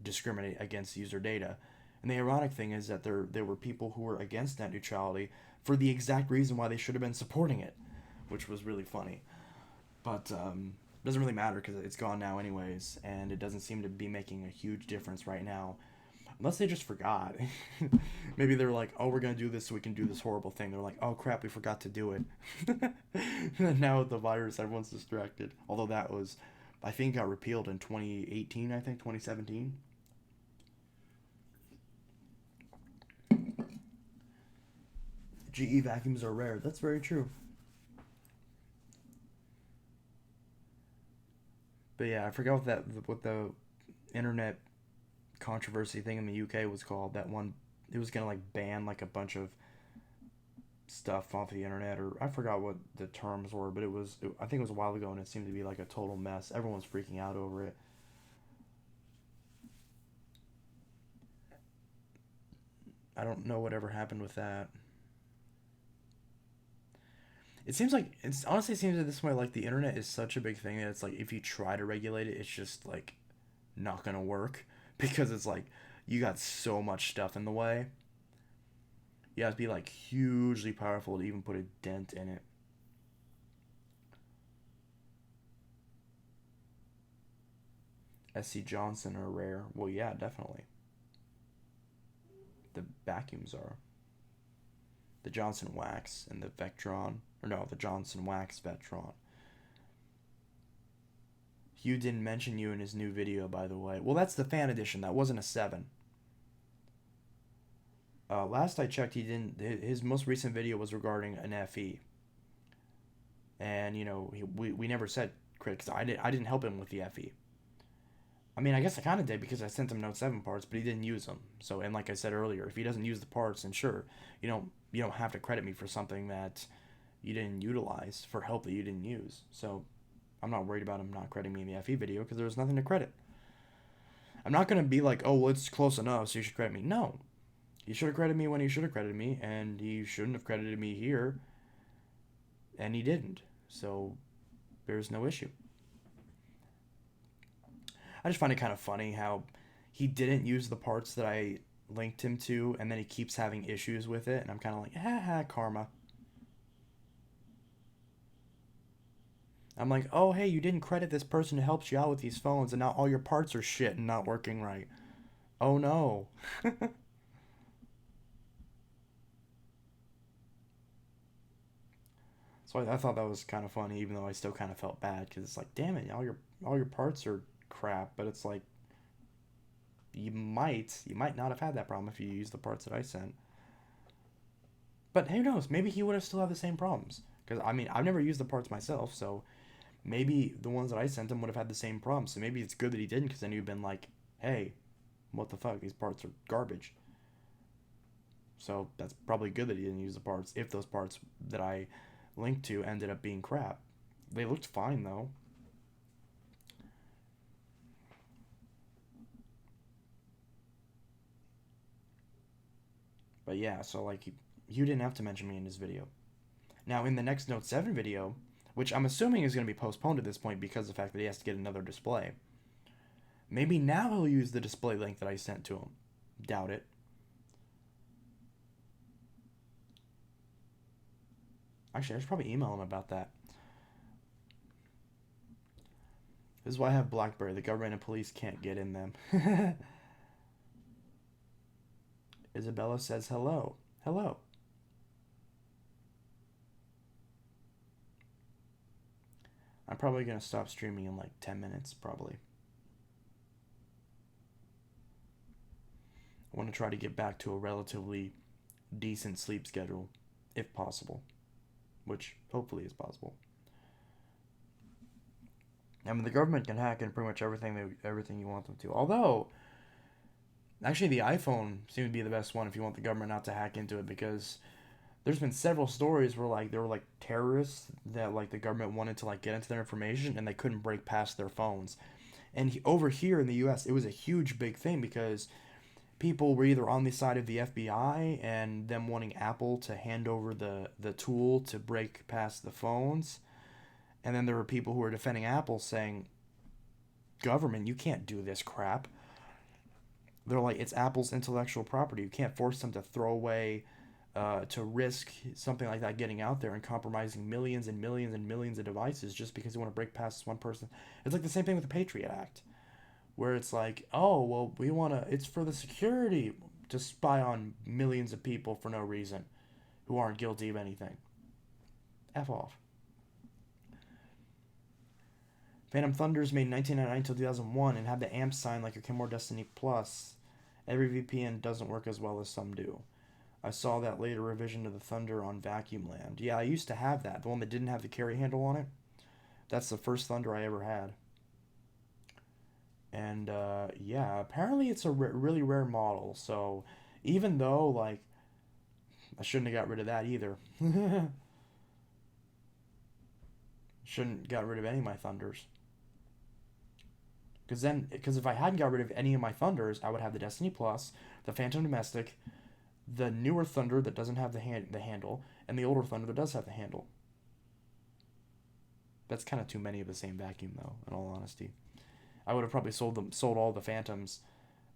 discriminate against user data? And the ironic thing is that there were people who were against net neutrality for the exact reason why they should have been supporting it, which was really funny. But it doesn't really matter because it's gone now anyways, and it doesn't seem to be making a huge difference right now. Unless they just forgot. Maybe they were like, oh, we're going to do this so we can do this horrible thing. They're like, oh, crap, we forgot to do it. And now with the virus, everyone's distracted. Although that was, I think, got repealed in 2018, I think, 2017. GE vacuums are rare. That's very true. But yeah, I forgot what the internet controversy thing in the UK was called. That one, it was gonna like ban like a bunch of stuff off the internet, or I forgot what the terms were, but I think it was a while ago, and it seemed to be like a total mess. Everyone's freaking out over it. I don't know whatever happened with that. It seems like it's honestly it seems this way, like the internet is such a big thing that it's like if you try to regulate it, it's just like not gonna work because it's like you got so much stuff in the way. You have to be like hugely powerful to even put a dent in it. SC Johnson are rare. Well, yeah, definitely. The vacuums are. The Johnson Wax and the Vectron. Or no, the Johnson Wax Vectron. Hugh didn't mention you in his new video, by the way. Well, that's the fan edition. That wasn't a 7. Last I checked, he didn't. His most recent video was regarding an FE, and we never said crit because I didn't help him with the FE. I mean, I guess I kind of did because I sent him Note 7 parts, but he didn't use them. So, and like I said earlier, if he doesn't use the parts, then sure, you don't have to credit me for something that you didn't utilize, for help that you didn't use. So, I'm not worried about him not crediting me in the FE video because there was nothing to credit. I'm not gonna be like, oh, well, it's close enough, so you should credit me. No, he should have credited me when he should have credited me, and he shouldn't have credited me here, and he didn't. So, there's no issue. I just find it kind of funny how he didn't use the parts that I linked him to, and then he keeps having issues with it, and I'm kind of like, ha ha, karma. I'm like, oh, hey, you didn't credit this person who helps you out with these phones, and now all your parts are shit and not working right. Oh no. So I thought that was kind of funny, even though I still kind of felt bad because it's like, damn it, all your parts are crap. But it's like you might not have had that problem if you used the parts that I sent. But who knows? Maybe he would have still had the same problems. Because I mean, I've never used the parts myself, so maybe the ones that I sent him would have had the same problems. So maybe it's good that he didn't, because then you've been like, hey, what the fuck? These parts are garbage. So that's probably good that he didn't use the parts if those parts that I linked to ended up being crap. They looked fine though. But yeah, so like you didn't have to mention me in this video. Now in the next Note 7 video, which I'm assuming is going to be postponed at this point because of the fact that he has to get another display. Maybe now he'll use the display link that I sent to him. Doubt it. Actually, I should probably email him about that. This is why I have BlackBerry. The government and police can't get in them. Isabella says hello. Hello. I'm probably going to stop streaming in like 10 minutes, probably. I want to try to get back to a relatively decent sleep schedule, if possible. Which hopefully is possible. I mean, the government can hack in pretty much everything you want them to. Although, actually, the iPhone seems to be the best one if you want the government not to hack into it, because there's been several stories where like there were like terrorists that like the government wanted to like get into their information and they couldn't break past their phones. And over here in the U.S., it was a huge big thing because people were either on the side of the FBI and them wanting Apple to hand over the tool to break past the phones. And then there were people who were defending Apple saying, government, you can't do this crap. They're like, it's Apple's intellectual property. You can't force them to throw away, to risk something like that getting out there and compromising millions and millions and millions of devices just because you want to break past this one person. It's like the same thing with the Patriot Act, where it's like, oh, well, we want to, it's for the security to spy on millions of people for no reason who aren't guilty of anything. F off. Phantom Thunders made 1999 until 2001 and had the amp sign like your Kimore Destiny Plus. Every VPN doesn't work as well as some do. I saw that later revision to the Thunder on Vacuum Land. Yeah, I used to have that, the one that didn't have the carry handle on it. That's the first Thunder I ever had. And yeah, apparently it's a really rare model. So even though like I shouldn't have got rid of that either. Shouldn't got rid of any of my Thunders. Because if I hadn't got rid of any of my Thunders, I would have the Destiny Plus, the Phantom Domestic, the newer Thunder that doesn't have the handle, and the older Thunder that does have the handle. That's kind of too many of the same vacuum, though. In all honesty, I would have probably sold all the Phantoms,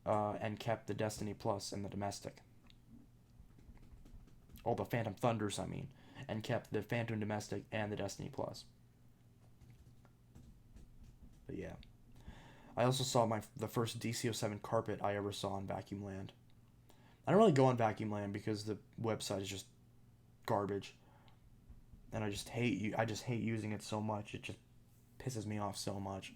and kept the Destiny Plus and the Domestic. All the Phantom Thunders, I mean, and kept the Phantom Domestic and the Destiny Plus. But yeah. I also saw the first DC-07 carpet I ever saw on Vacuum Land. I don't really go on Vacuum Land because the website is just garbage. And I just hate using it so much. It just pisses me off so much.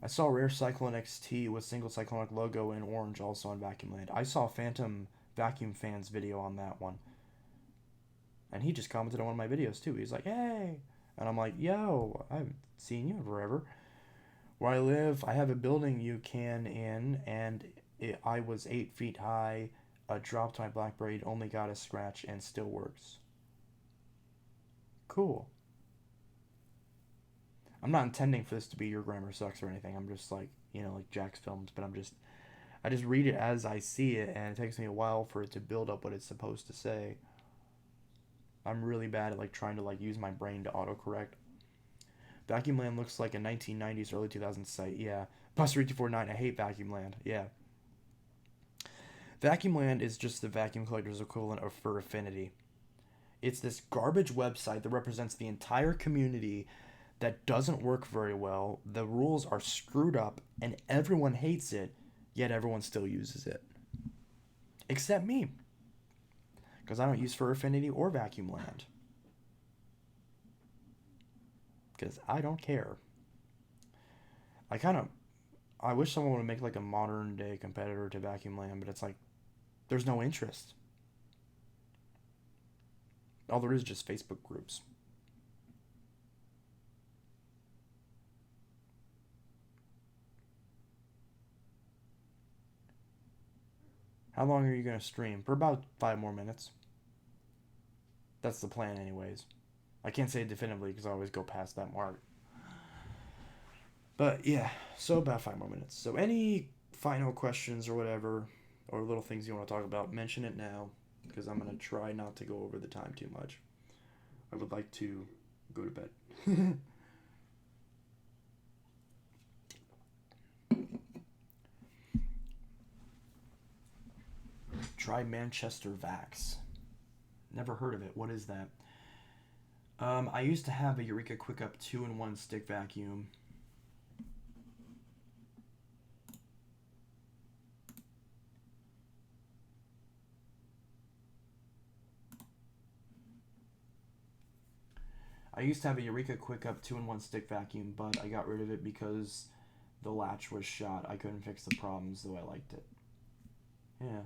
I saw Rare Cyclone XT with single cyclonic logo in orange also on Vacuum Land. I saw Phantom Vacuum Fans video on that one. And he just commented on one of my videos too. He's like, hey. And I'm like, yo, I haven't seen you in forever. Where I live, I have a building you can in, and I was 8 feet high. I dropped my BlackBerry, only got a scratch, and still works. Cool. I'm not intending for this to be Your Grammar Sucks or anything. I'm just like, like Jack's Films, but I just read it as I see it, and it takes me a while for it to build up what it's supposed to say. I'm really bad at like trying to like use my brain to autocorrect. Vacuum Land looks like a 1990s, early 2000s site. Yeah. Buster8249, I hate Vacuum Land. Yeah. Vacuum Land is just the vacuum collector's equivalent of Fur Affinity. It's this garbage website that represents the entire community that doesn't work very well. The rules are screwed up, and everyone hates it, yet everyone still uses it. Except me. Because I don't use Fur Affinity or Vacuum Land. Because I don't care. I wish someone would make like a modern day competitor to Vacuum Land, but it's like there's no interest. All there is just Facebook groups. How long are you going to stream? For about 5 more minutes. That's the plan anyways. I can't say it definitively because I always go past that mark. But yeah, so about 5 more minutes. So any final questions or whatever, or little things you want to talk about, mention it now, because I'm going to try not to go over the time too much. I would like to go to bed. Try Manchester Vax. Never heard of it. What is that? I used to have a Eureka Quick Up 2-in-1 stick vacuum. I used to have a Eureka Quick Up 2-in-1 stick vacuum, but I got rid of it because the latch was shot. I couldn't fix the problems, though I liked it. Yeah.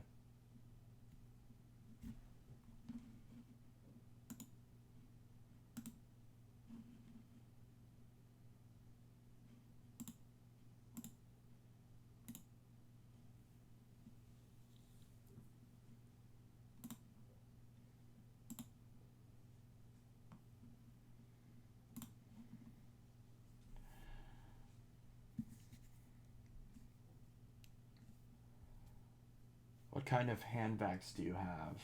What kind of hand vacs do you have?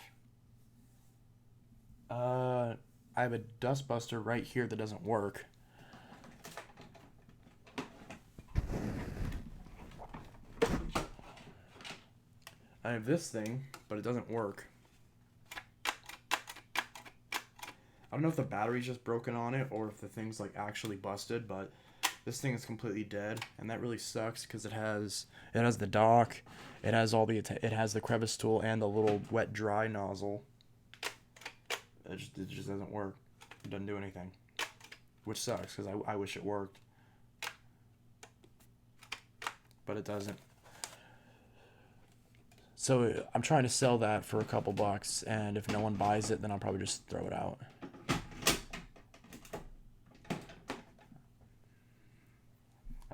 I have a dustbuster right here that doesn't work. I have this thing, but it doesn't work. I don't know if the battery's just broken on it or if the thing's like actually busted, but this thing is completely dead, and that really sucks because it has the dock, it has it has the crevice tool and the little wet dry nozzle. It just doesn't work. It doesn't do anything, which sucks because I wish it worked, but it doesn't. So I'm trying to sell that for a couple bucks, and if no one buys it, then I'll probably just throw it out.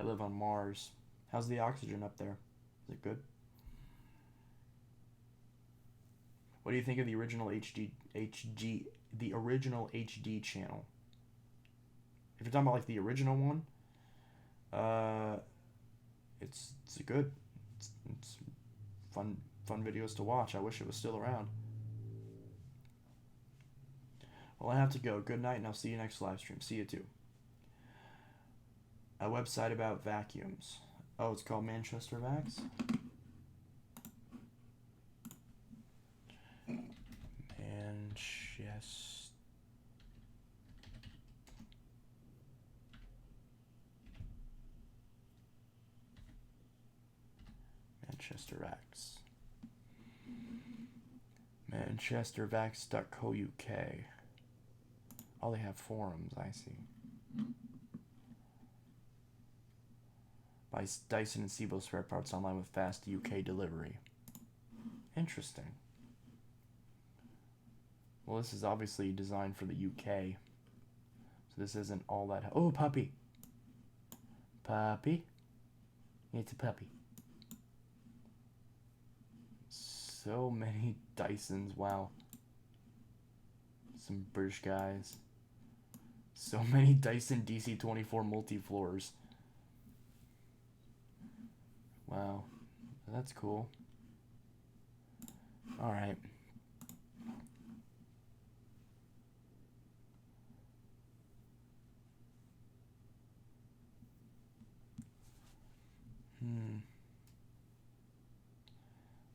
I live on Mars. How's the oxygen up there? Is it good? What do you think of the original the original HD channel? If you're talking about like the original one, it's good. It's fun videos to watch. I wish it was still around. Well, I have to go. Good night, and I'll see you next live stream. See you too. A website about vacuums. Oh, it's called Manchester Vax? Manchester Vax. ManchesterVax.co.uk. Oh, they have forums, I see. Buy Dyson and Siebel spare parts online with fast UK delivery. Interesting. Well, this is obviously designed for the UK. So this isn't all that... Oh, puppy! Puppy? It's a puppy. So many Dysons, wow. Some British guys. So many Dyson DC-24 multi-floors. Wow, that's cool. Alright.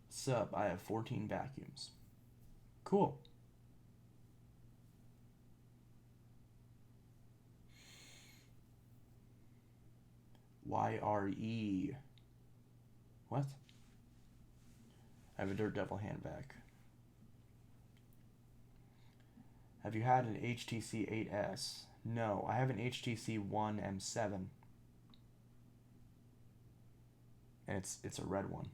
Sup, I have 14 vacuums. Cool. YRE. What? I have a Dirt Devil hand vac. Have you had an HTC 8S? No, I have an HTC One M7. And it's a red one.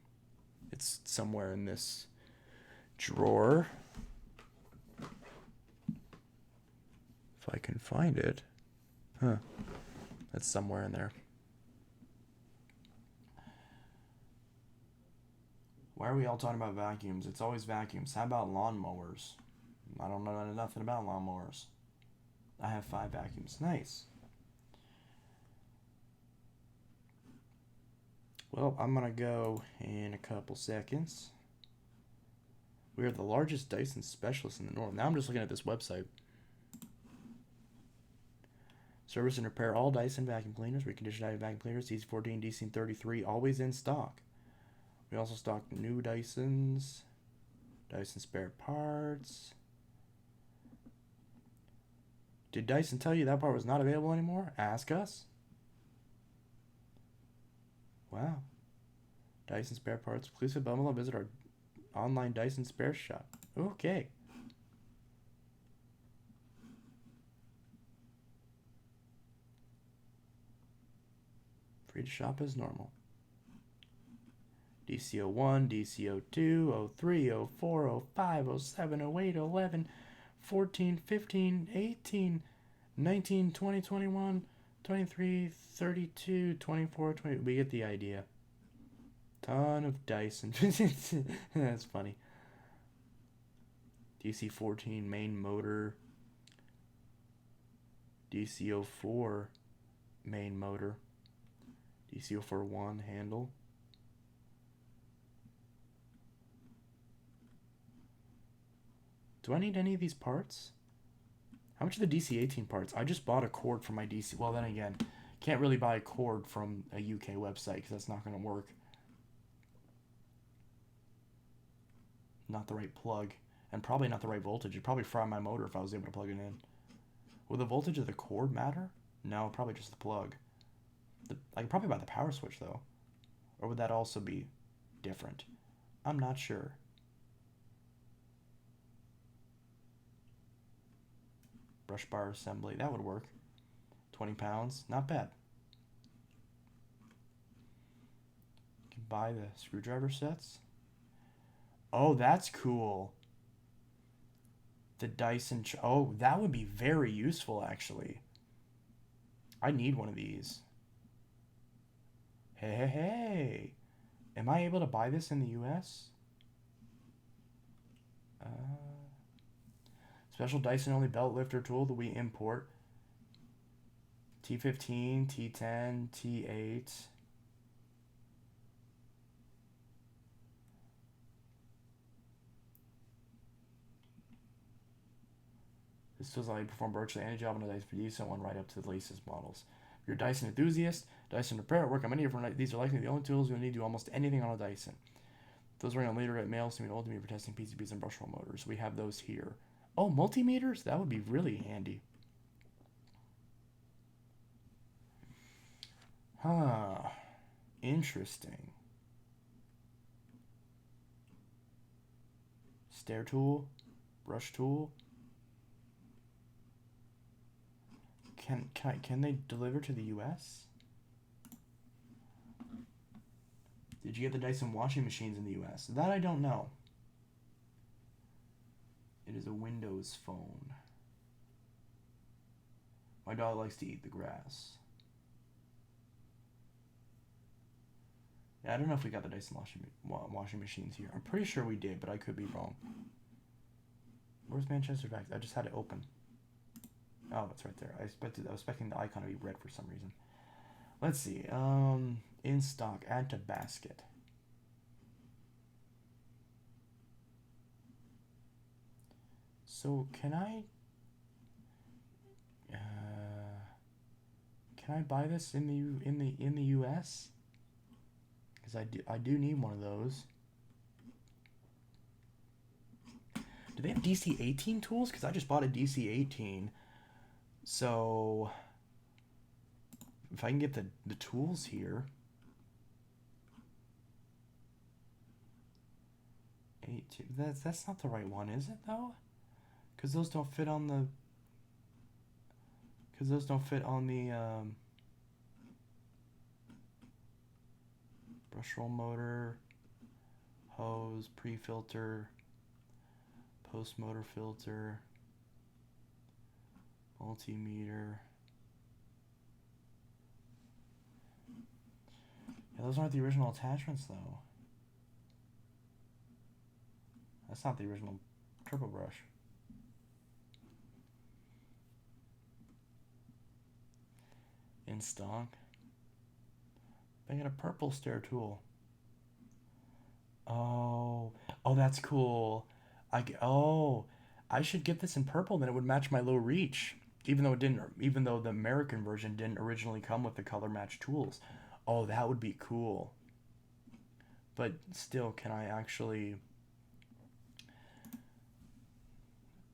It's somewhere in this drawer. If I can find it. Huh. That's somewhere in there. Why are we all talking about vacuums? It's always vacuums. How about lawnmowers? I don't know nothing about lawnmowers. I have 5 vacuums. Nice. Well, I'm going to go in a couple seconds. We are the largest Dyson specialist in the North. Now I'm just looking at this website. Service and repair all Dyson vacuum cleaners. Reconditioned vacuum cleaners. DC-14, DC-33. Always in stock. We also stock new Dysons. Dyson spare parts. Did Dyson tell you that part was not available anymore? Ask us. Wow. Dyson spare parts. Exclusive bundle. Visit our online Dyson spare shop. Okay. Free to shop as normal. DC01, DC02, 03, 04, 05, 07, 08, 11, 14, 15, 18, 19, 20, 21, 23, 32, 24, 20. We get the idea. Ton of Dyson. That's funny. DC14 main motor. DC04 main motor. DC04-1 handle. Do I need any of these parts? How much are the DC18 parts? I just bought a cord for my DC. Well, then again, can't really buy a cord from a UK website because that's not going to work. Not the right plug. And probably not the right voltage. It'd probably fry my motor if I was able to plug it in. Would the voltage of the cord matter? No, probably just the plug. I could probably buy the power switch, though. Or would that also be different? I'm not sure. Brush bar assembly. That would work. 20 pounds. Not bad. You can buy the screwdriver sets. Oh, that's cool. The Dyson. Oh, that would be very useful, actually. I need one of these. Hey, hey, hey. Am I able to buy this in the US? Special Dyson only belt lifter tool that we import. T15, T10, T8. This tools allow you to perform virtually any job on a Dyson for decent one right up to the latest models. If you're a Dyson enthusiast, Dyson repair at work on many different. These are likely the only tools you'll need to do almost anything on a Dyson. Those running on later mails to be ultimate for testing PCBs and brush roll motors. We have those here. Oh, multimeters? That would be really handy. Huh. Interesting. Stair tool. Brush tool. Can they deliver to the US? Did you get the Dyson washing machines in the US? That I don't know. It is a Windows phone. My dog likes to eat the grass. Yeah, I don't know if we got the Dyson washing machines here. I'm pretty sure we did, but I could be wrong. Where's Manchester Facts? I just had it open. Oh, it's right there. I was expecting the icon to be red for some reason. Let's see. In stock. Add to basket. So can I buy this in the US? Because I do need one of those. Do they have DC18 tools? Because I just bought a DC18. So if I can get the tools here. That's not the right one, is it though? Because those don't fit on the brush roll motor, hose, pre-filter, post motor filter, multimeter. Yeah, those aren't the original attachments though. That's not the original turbo brush. In stock. I got a purple stair tool. Oh, that's cool. I should get this in purple. Then it would match my low reach. Even though the American version didn't originally come with the color match tools. Oh, that would be cool. But still, can I actually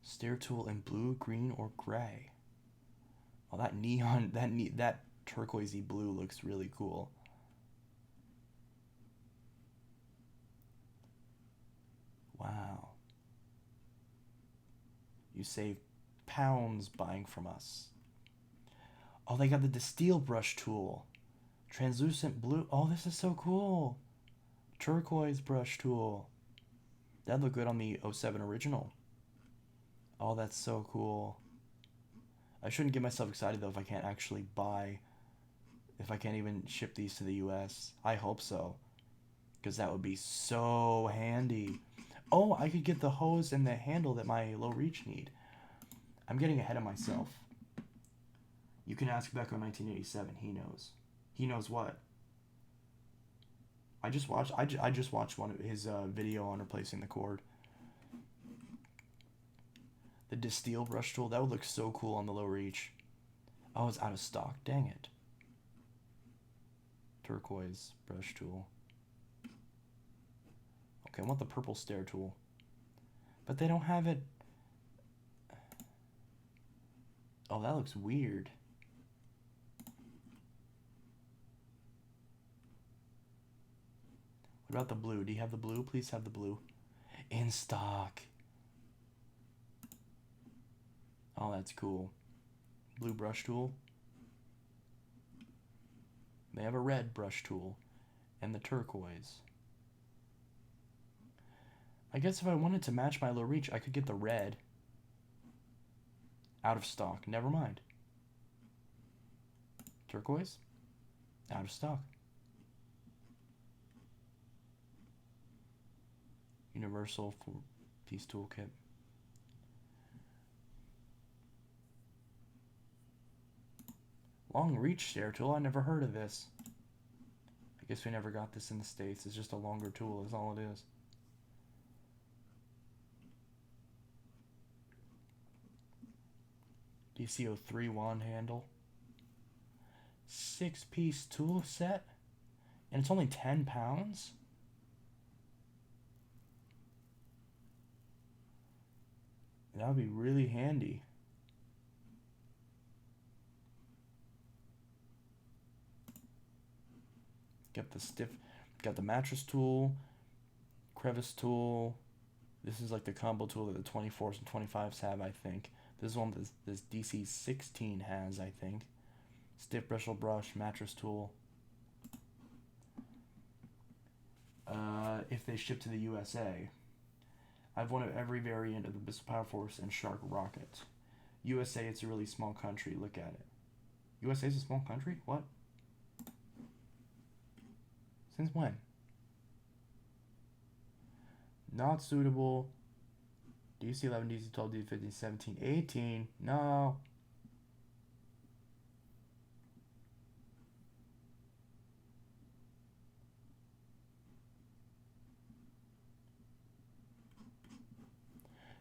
Stair tool in blue, green, or gray. Oh, that neon, that turquoisey blue looks really cool. Wow. You save pounds buying from us. Oh, they got the distill brush tool. Translucent blue. Oh, this is so cool. Turquoise brush tool. That'd look good on the 07 original. Oh, that's so cool. I shouldn't get myself excited though if I can't actually buy, if I can't even ship these to the US. I hope so, because that would be so handy. Oh, I could get the hose and the handle that my low reach need. I'm getting ahead of myself. You can ask Becco 1987. He knows. He knows what? I just watched one of his video on replacing the cord. The distill brush tool, that would look so cool on the low reach. Oh, it's out of stock. Dang it. Turquoise brush tool. Okay, I want the purple stair tool. But they don't have it. Oh, that looks weird. What about the blue? Do you have the blue? Please have the blue. In stock. Oh, that's cool. Blue brush tool. They have a red brush tool. And the turquoise. I guess if I wanted to match my low reach, I could get the red. Out of stock. Never mind. Turquoise. Out of stock. Universal piece toolkit. Long reach stair tool. I never heard of this. I guess we never got this in the States. It's just a longer tool is all it is. DC03 wand handle. 6-piece tool set. And it's only 10 pounds? That would be really handy. Got the mattress tool, crevice tool. This is like the combo tool that the 24s and 25s have, I think. This is one that this DC16 has, I think. Stiff bristle brush, mattress tool. If they ship to the USA. I have one of every variant of the Bissell Power Force and Shark rocket. USA, it's a really small country. Look at it. USA is a small country? What? Since when? Not suitable. DC 11, DC 12, DC 15, 17, 18. No.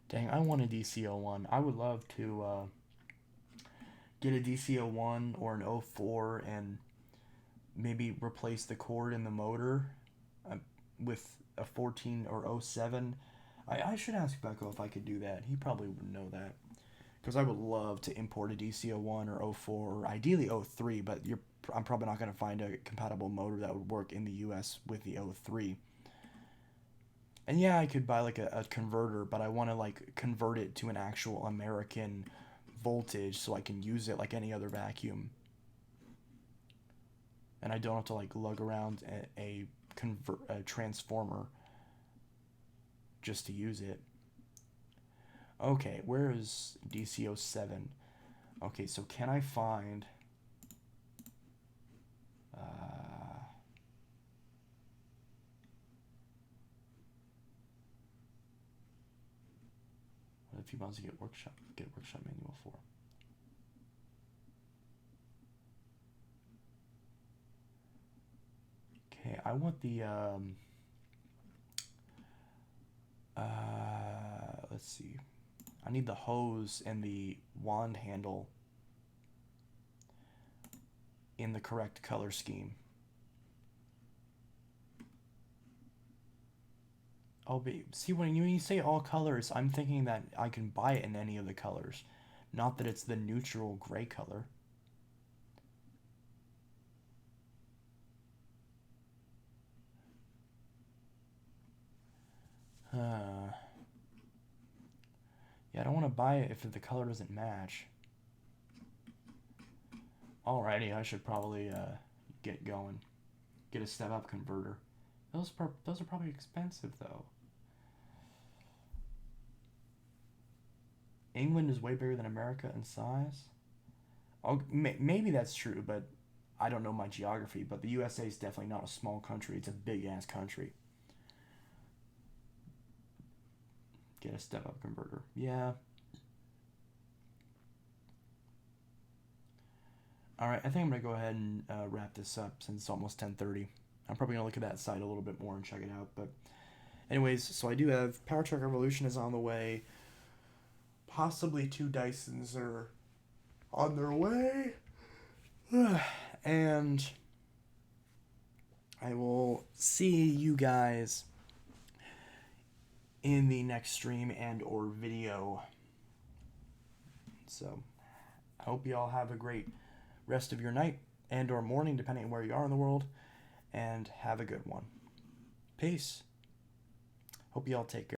Dang, I want a DC01. I would love to get a DC01 or an 04 and maybe replace the cord in the motor with a 14 or 07. I should ask Becco if I could do that. He probably would know that. Because I would love to import a DC01 or 04 or ideally 03, but I'm probably not going to find a compatible motor that would work in the US with the 03. And yeah, I could buy like a converter, but I want to like convert it to an actual American voltage so I can use it like any other vacuum. And I don't have to like lug around a transformer just to use it. Okay, where is DC07? Okay, so can I find what a few months to get workshop manual for? Okay, I want the let's see. I need the hose and the wand handle in the correct color scheme. See, when you say all colors, I'm thinking that I can buy it in any of the colors, not that it's the neutral gray color. Uh, yeah, I don't want to buy it if the color doesn't match. Alrighty, I should probably get going. Get a step-up converter. Those are probably expensive though. England is way bigger than America in size. Oh, maybe that's true, but I don't know my geography. But the USA is definitely not a small country. It's a big ass country. Get a step-up converter. Yeah. All right, I think I'm gonna go ahead and wrap this up since it's almost 10:30. I'm probably gonna look at that site a little bit more and check it out. But anyways, so I do have Power Truck Revolution is on the way. Possibly 2 Dysons are on their way. And I will see you guys in the next stream and or video. So I hope you all have a great rest of your night and or morning, depending on where you are in the world, and have a good one. Peace. Hope you all take care.